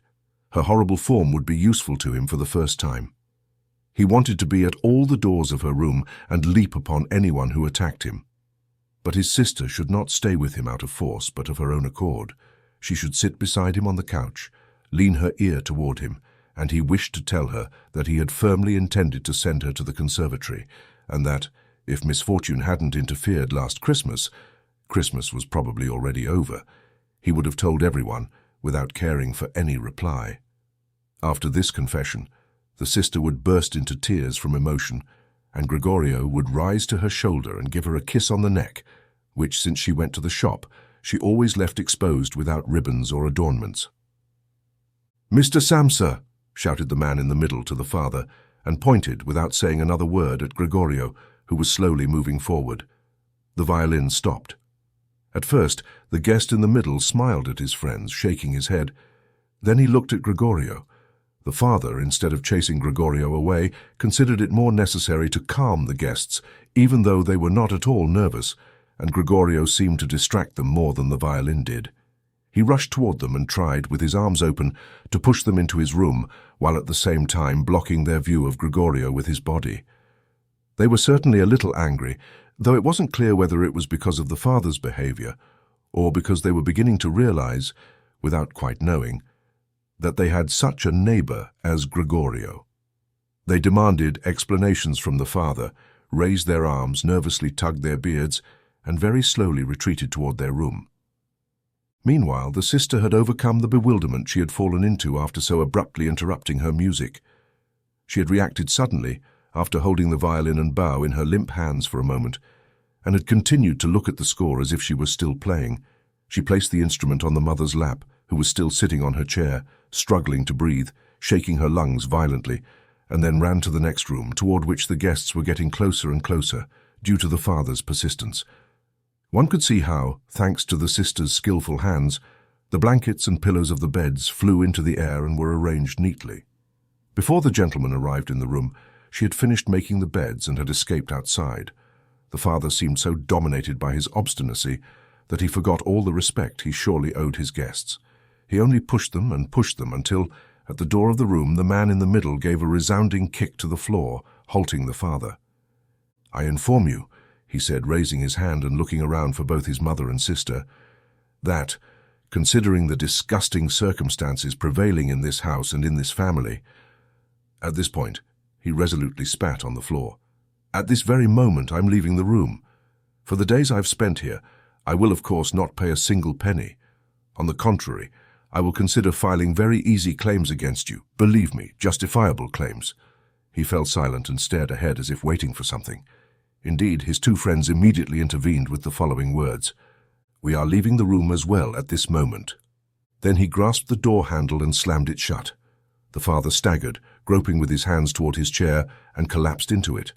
Her horrible form would be useful to him for the first time. He wanted to be at all the doors of her room and leap upon anyone who attacked him. But his sister should not stay with him out of force, but of her own accord. She should sit beside him on the couch, lean her ear toward him, and he wished to tell her that he had firmly intended to send her to the conservatory, and that, if misfortune hadn't interfered last Christmas was probably already over, he would have told everyone, without caring for any reply. After this confession, the sister would burst into tears from emotion, and Gregorio would rise to her shoulder and give her a kiss on the neck, which, since she went to the shop, she always left exposed without ribbons or adornments. "Mr. Samsa!" shouted the man in the middle to the father, and pointed, without saying another word, at Gregorio, who was slowly moving forward. The violin stopped. At first, the guest in the middle smiled at his friends, shaking his head. Then he looked at Gregorio. The father, instead of chasing Gregorio away, considered it more necessary to calm the guests, even though they were not at all nervous, and Gregorio seemed to distract them more than the violin did. He rushed toward them and tried, with his arms open, to push them into his room, while at the same time blocking their view of Gregorio with his body. They were certainly a little angry, though it wasn't clear whether it was because of the father's behavior, or because they were beginning to realize, without quite knowing, that they had such a neighbor as Gregorio. They demanded explanations from the father, raised their arms, nervously tugged their beards, and very slowly retreated toward their room. Meanwhile, the sister had overcome the bewilderment she had fallen into after so abruptly interrupting her music. She had reacted suddenly, after holding the violin and bow in her limp hands for a moment, and had continued to look at the score as if she was still playing. She placed the instrument on the mother's lap, who was still sitting on her chair, struggling to breathe, shaking her lungs violently, and then ran to the next room, toward which the guests were getting closer and closer, due to the father's persistence. One could see how, thanks to the sister's skillful hands, the blankets and pillows of the beds flew into the air and were arranged neatly. Before the gentleman arrived in the room, she had finished making the beds and had escaped outside. The father seemed so dominated by his obstinacy that he forgot all the respect he surely owed his guests. He only pushed them until, at the door of the room, the man in the middle gave a resounding kick to the floor, halting the father. "I inform you," he said, raising his hand and looking around for both his mother and sister, "that, considering the disgusting circumstances prevailing in this house and in this family—" At this point, he resolutely spat on the floor. "At this very moment I'm leaving the room. For the days I've spent here, I will of course not pay a single penny. On the contrary, I will consider filing very easy claims against you. Believe me, justifiable claims." He fell silent and stared ahead as if waiting for something. Indeed, his two friends immediately intervened with the following words: "We are leaving the room as well at this moment." Then he grasped the door handle and slammed it shut. The father staggered, groping with his hands toward his chair, and collapsed into it.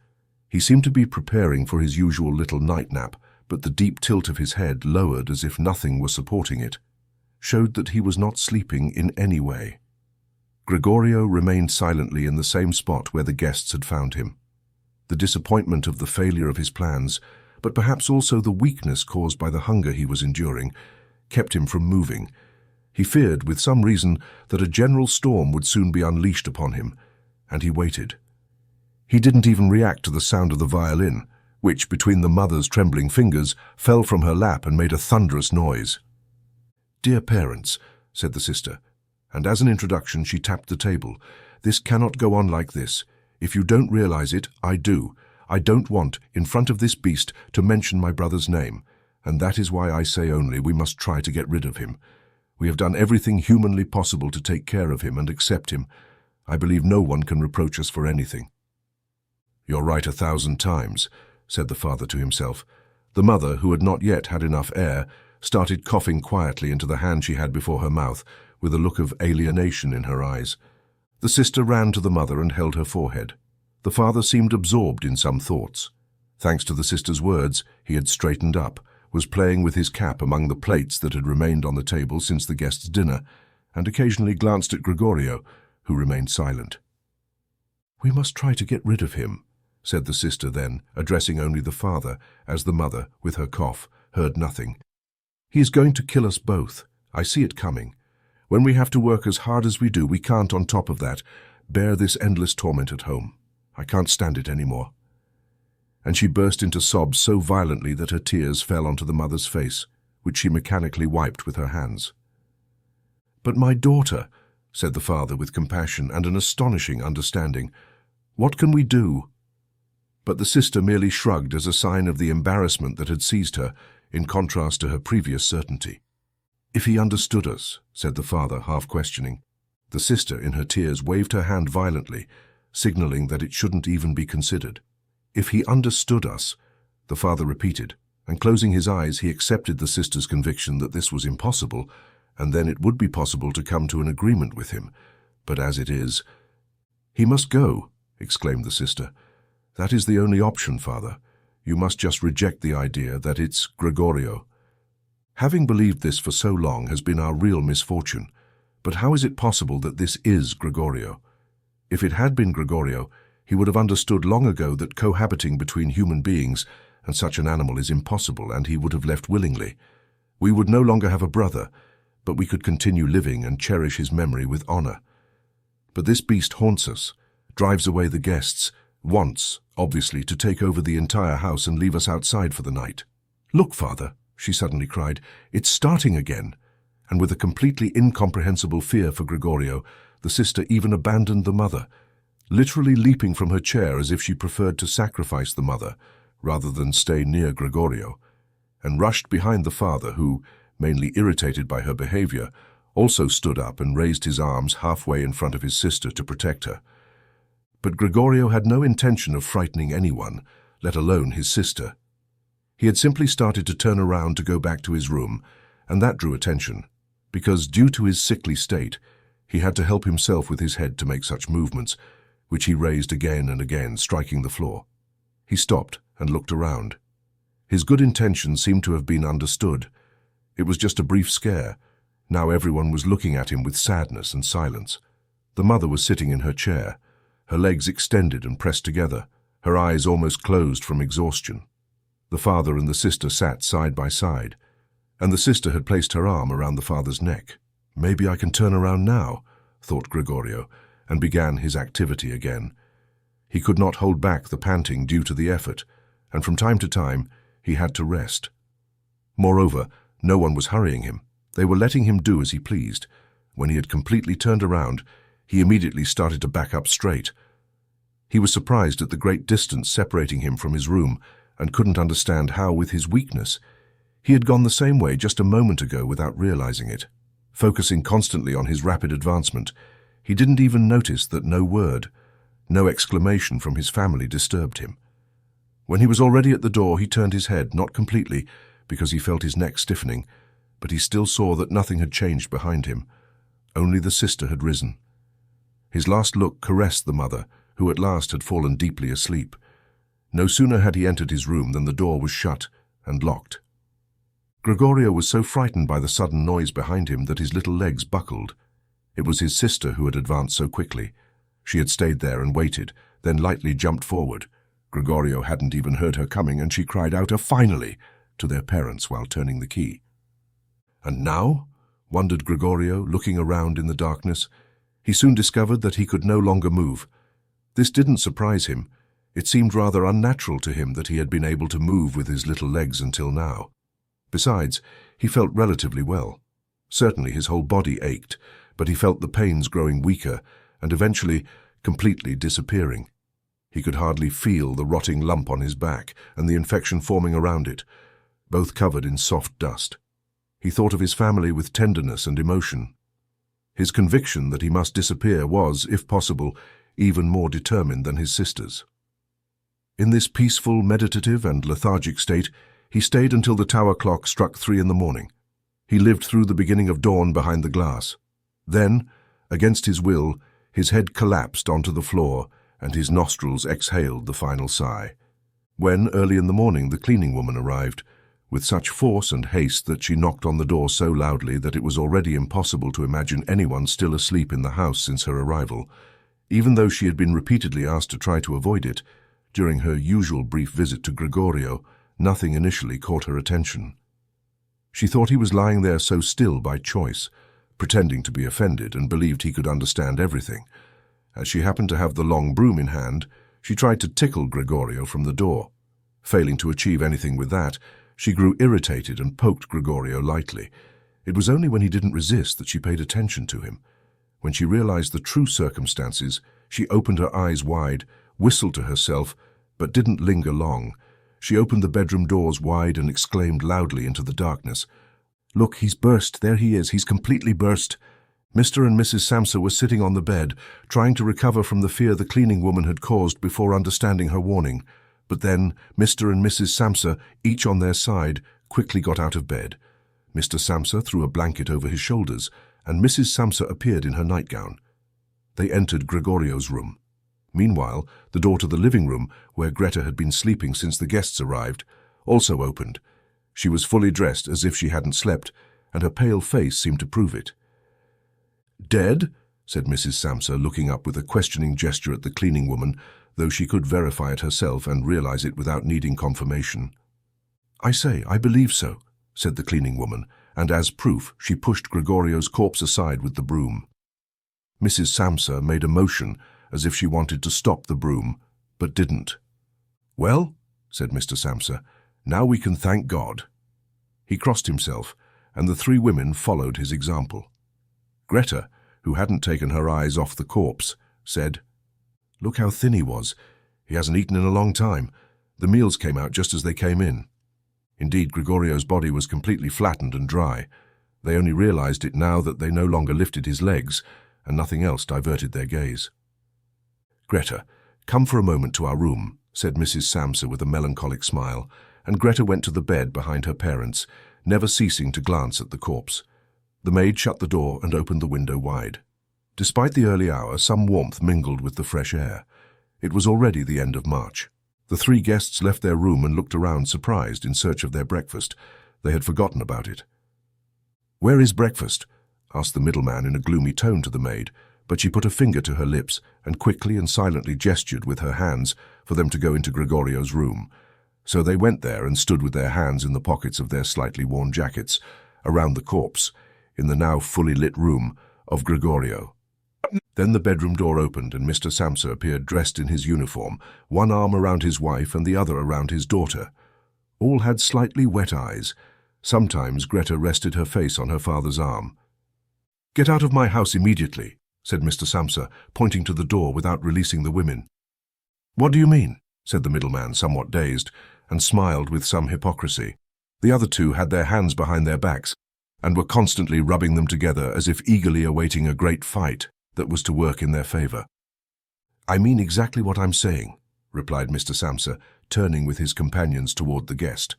He seemed to be preparing for his usual little night nap, but the deep tilt of his head, lowered as if nothing were supporting it, showed that he was not sleeping in any way. Gregorio remained silently in the same spot where the guests had found him. The disappointment of the failure of his plans, but perhaps also the weakness caused by the hunger he was enduring, kept him from moving. He feared, with some reason, that a general storm would soon be unleashed upon him, and he waited. He didn't even react to the sound of the violin, which, between the mother's trembling fingers, fell from her lap and made a thunderous noise. "Dear parents," said the sister, and as an introduction she tapped the table, "this cannot go on like this. If you don't realize it, I do. I don't want, in front of this beast, to mention my brother's name, and that is why I say only we must try to get rid of him. We have done everything humanly possible to take care of him and accept him. I believe no one can reproach us for anything." "You're right 1,000 times," said the father to himself. The mother, who had not yet had enough air, started coughing quietly into the hand she had before her mouth, with a look of alienation in her eyes. The sister ran to the mother and held her forehead. The father seemed absorbed in some thoughts. Thanks to the sister's words, he had straightened up, was playing with his cap among the plates that had remained on the table since the guests' dinner, and occasionally glanced at Gregorio, who remained silent. "We must try to get rid of him," said the sister then, addressing only the father, as the mother, with her cough, heard nothing. "He is going to kill us both. I see it coming. When we have to work as hard as we do, we can't, on top of that, bear this endless torment at home. I can't stand it any more." And she burst into sobs so violently that her tears fell onto the mother's face, which she mechanically wiped with her hands. "But my daughter," said the father with compassion and an astonishing understanding, "what can we do?" But the sister merely shrugged as a sign of the embarrassment that had seized her, in contrast to her previous certainty. "If he understood us," said the father, half-questioning. The sister, in her tears, waved her hand violently, signaling that it shouldn't even be considered. "If he understood us," the father repeated, and closing his eyes he accepted the sister's conviction that this was impossible, and then it would be possible to come to an agreement with him. But as it is— "He must go," exclaimed the sister. "That is the only option, father. You must just reject the idea that it's Gregorio. Having believed this for so long has been our real misfortune. But how is it possible that this is Gregorio? If it had been Gregorio, he would have understood long ago that cohabiting between human beings and such an animal is impossible, and he would have left willingly. We would no longer have a brother, but we could continue living and cherish his memory with honor. But this beast haunts us, drives away the guests, wants, obviously, to take over the entire house and leave us outside for the night. Look, father," she suddenly cried, "it's starting again." And with a completely incomprehensible fear for Gregorio, the sister even abandoned the mother, literally leaping from her chair as if she preferred to sacrifice the mother rather than stay near Gregorio, and rushed behind the father who, mainly irritated by her behavior, also stood up and raised his arms halfway in front of his sister to protect her. But Gregorio had no intention of frightening anyone, let alone his sister. He had simply started to turn around to go back to his room, and that drew attention, because due to his sickly state, he had to help himself with his head to make such movements, which he raised again and again, striking the floor. He stopped and looked around. His good intentions seemed to have been understood. It was just a brief scare. Now everyone was looking at him with sadness and silence. The mother was sitting in her chair, her legs extended and pressed together, her eyes almost closed from exhaustion. The father and the sister sat side by side, and the sister had placed her arm around the father's neck. "Maybe I can turn around now," thought Gregorio, and began his activity again. He could not hold back the panting due to the effort, and from time to time he had to rest. Moreover, no one was hurrying him. They were letting him do as he pleased. When he had completely turned around, he immediately started to back up straight. He was surprised at the great distance separating him from his room, and couldn't understand how, with his weakness, he had gone the same way just a moment ago without realizing it. focusing constantly on his rapid advancement. He didn't even notice that no word, no exclamation from his family disturbed him. When he was already at the door, he turned his head, not completely, because he felt his neck stiffening, but he still saw that nothing had changed behind him. Only the sister had risen. His last look caressed the mother, who at last had fallen deeply asleep. No sooner had he entered his room than the door was shut and locked. Gregorio was so frightened by the sudden noise behind him that his little legs buckled. It was his sister who had advanced so quickly. She had stayed there and waited, then lightly jumped forward. Gregorio hadn't even heard her coming, and she cried out a "finally" to their parents while turning the key. And now? Wondered Gregorio, looking around in the darkness. He soon discovered that he could no longer move. This didn't surprise him. It seemed rather unnatural to him that he had been able to move with his little legs until now. Besides, he felt relatively well. Certainly his whole body ached, but he felt the pains growing weaker and eventually completely disappearing. He could hardly feel the rotting lump on his back and the infection forming around it, both covered in soft dust. He thought of his family with tenderness and emotion. His conviction that he must disappear was, if possible, even more determined than his sister's. In this peaceful, meditative and lethargic state, he stayed until the tower clock struck 3 in the morning. He lived through the beginning of dawn behind the glass. Then, against his will, his head collapsed onto the floor and his nostrils exhaled the final sigh. When, early in the morning, the cleaning woman arrived, with such force and haste that she knocked on the door so loudly that it was already impossible to imagine anyone still asleep in the house since her arrival. Even though she had been repeatedly asked to try to avoid it, during her usual brief visit to Gregorio, nothing initially caught her attention. She thought he was lying there so still by choice, pretending to be offended and believed he could understand everything. As she happened to have the long broom in hand, she tried to tickle Gregorio from the door. Failing to achieve anything with that, she grew irritated and poked Gregorio lightly. It was only when he didn't resist that she paid attention to him. When she realized the true circumstances, she opened her eyes wide, whistled to herself, but didn't linger long. She opened the bedroom doors wide and exclaimed loudly into the darkness, "Look, he's burst. There he is. He's completely burst." Mr. and Mrs. Samsa were sitting on the bed, trying to recover from the fear the cleaning woman had caused before understanding her warning. But then Mr. and Mrs. Samsa, each on their side, quickly got out of bed. Mr. Samsa threw a blanket over his shoulders, and Mrs. Samsa appeared in her nightgown. They entered Gregorio's room. Meanwhile, the door to the living room, where Greta had been sleeping since the guests arrived, also opened. She was fully dressed as if she hadn't slept, and her pale face seemed to prove it. "Dead?" said Mrs. Samsa, looking up with a questioning gesture at the cleaning woman, though she could verify it herself and realize it without needing confirmation. "I say, I believe so," said the cleaning woman, and as proof she pushed Gregorio's corpse aside with the broom. Mrs. Samsa made a motion as if she wanted to stop the broom, but didn't. "Well," said Mr. Samsa, "now we can thank God." He crossed himself, and the 3 women followed his example. Greta, who hadn't taken her eyes off the corpse, said, "Look how thin he was. He hasn't eaten in a long time. The meals came out just as they came in." Indeed, Gregorio's body was completely flattened and dry. They only realized it now that they no longer lifted his legs, and nothing else diverted their gaze. "Greta, come for a moment to our room," said Mrs. Samsa with a melancholic smile, and Greta went to the bed behind her parents, never ceasing to glance at the corpse. The maid shut the door and opened the window wide. Despite the early hour, some warmth mingled with the fresh air. It was already the end of March. The 3 guests left their room and looked around surprised in search of their breakfast. They had forgotten about it. "Where is breakfast?" asked the middleman in a gloomy tone to the maid, but she put a finger to her lips and quickly and silently gestured with her hands for them to go into Gregorio's room. So they went there and stood with their hands in the pockets of their slightly worn jackets, around the corpse, in the now fully lit room of Gregorio. Then the bedroom door opened and Mr. Samsa appeared dressed in his uniform, one arm around his wife and the other around his daughter. All had slightly wet eyes. Sometimes Greta rested her face on her father's arm. "Get out of my house immediately," said Mr. Samsa, pointing to the door without releasing the women. "What do you mean?" said the middleman, somewhat dazed, and smiled with some hypocrisy. The other 2 had their hands behind their backs. and were constantly rubbing them together as if eagerly awaiting a great fight that was to work in their favor. "I mean exactly what I'm saying," replied Mr. Samsa, turning with his companions toward the guest.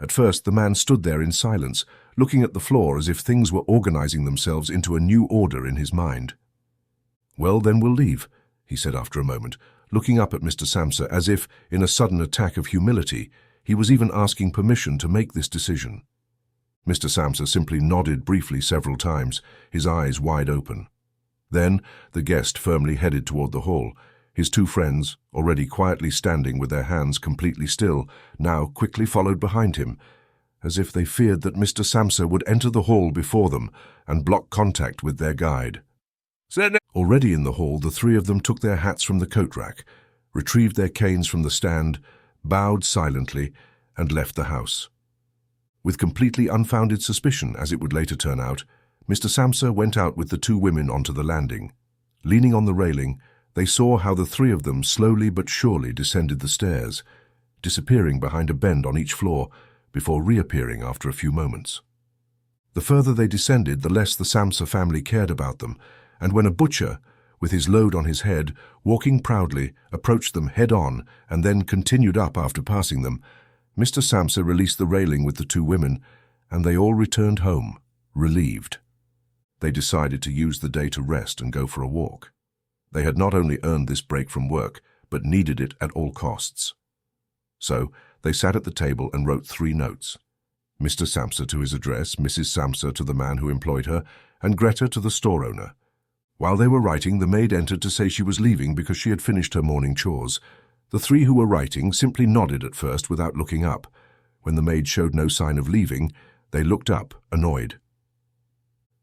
At first the man stood there in silence, looking at the floor as if things were organizing themselves into a new order in his mind. "Well, then we'll leave," he said after a moment, looking up at Mr. Samsa as if, in a sudden attack of humility, he was even asking permission to make this decision. Mr. Samsa simply nodded briefly several times, his eyes wide open. Then the guest firmly headed toward the hall, his two friends, already quietly standing with their hands completely still, now quickly followed behind him, as if they feared that Mr. Samsa would enter the hall before them and block contact with their guide. Already in the hall, the three of them took their hats from the coat rack, retrieved their canes from the stand, bowed silently, and left the house. With completely unfounded suspicion, as it would later turn out, Mr. Samsa went out with the two women onto the landing. Leaning on the railing, they saw how the three of them slowly but surely descended the stairs, disappearing behind a bend on each floor before reappearing after a few moments. The further they descended, the less the Samsa family cared about them, and when a butcher, with his load on his head, walking proudly, approached them head-on and then continued up after passing them, Mr. Samsa released the railing with the two women, and they all returned home, relieved. They decided to use the day to rest and go for a walk. They had not only earned this break from work, but needed it at all costs. So they sat at the table and wrote 3 notes. Mr. Samsa to his address, Mrs. Samsa to the man who employed her, and Greta to the store owner. While they were writing, the maid entered to say she was leaving because she had finished her morning chores. The 3 who were writing simply nodded at first without looking up. When the maid showed no sign of leaving, they looked up, annoyed.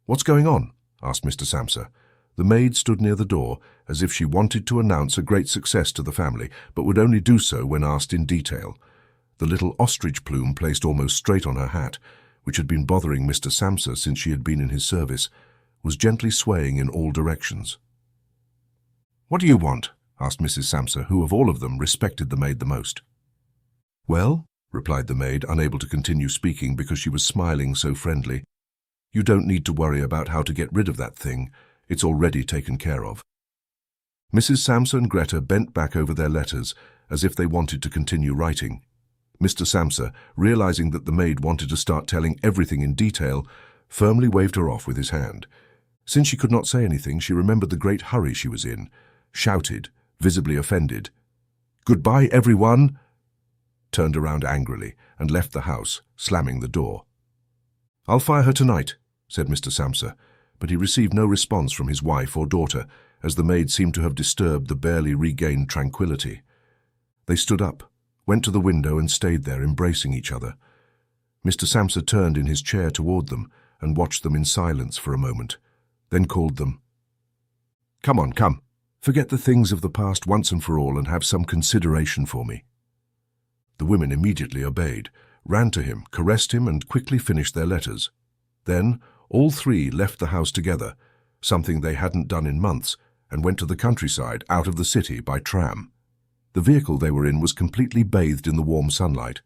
"What's going on?" asked Mr. Samsa. The maid stood near the door, as if she wanted to announce a great success to the family, but would only do so when asked in detail. The little ostrich plume placed almost straight on her hat, which had been bothering Mr. Samsa since she had been in his service, was gently swaying in all directions. "What do you want?" asked Mrs. Samsa, who of all of them respected the maid the most. "Well," replied the maid, unable to continue speaking because she was smiling so friendly, "you don't need to worry about how to get rid of that thing. It's already taken care of." Mrs. Samsa and Greta bent back over their letters as if they wanted to continue writing. Mr. Samsa, realizing that the maid wanted to start telling everything in detail, firmly waved her off with his hand. Since she could not say anything, she remembered the great hurry she was in, shouted, visibly offended, "Goodbye, everyone!" turned around angrily, and left the house, slamming the door. "I'll fire her tonight," said Mr. Samsa, but he received no response from his wife or daughter, as the maid seemed to have disturbed the barely regained tranquility. They stood up, went to the window and stayed there, embracing each other. Mr. Samsa turned in his chair toward them and watched them in silence for a moment, then called them. "Come on, come. Forget the things of the past once and for all and have some consideration for me." The women immediately obeyed, ran to him, caressed him, and quickly finished their letters. Then all 3 left the house together, something they hadn't done in months, and went to the countryside, out of the city, by tram. The vehicle they were in was completely bathed in the warm sunlight.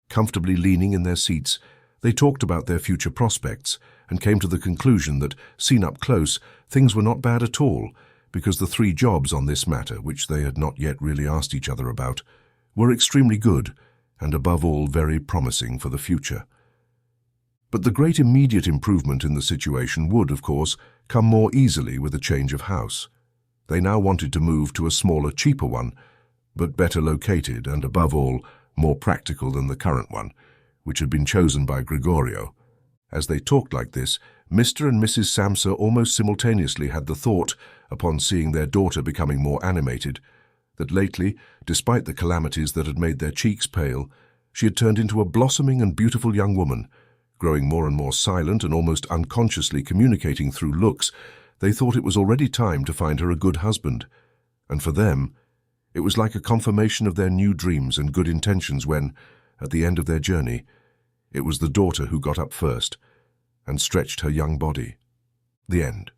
Comfortably leaning in their seats, they talked about their future prospects and came to the conclusion that, seen up close, things were not bad at all, because the 3 jobs on this matter, which they had not yet really asked each other about, were extremely good and above all very promising for the future. But the great immediate improvement in the situation would, of course, come more easily with a change of house. They now wanted to move to a smaller, cheaper one, but better located and, above all, more practical than the current one, which had been chosen by Gregorio. As they talked like this, Mr. and Mrs. Samsa almost simultaneously had the thought, upon seeing their daughter becoming more animated, that lately, despite the calamities that had made their cheeks pale, she had turned into a blossoming and beautiful young woman. Growing more and more silent and almost unconsciously communicating through looks, they thought it was already time to find her a good husband. And for them, it was like a confirmation of their new dreams and good intentions when, at the end of their journey, it was the daughter who got up first and stretched her young body. The end.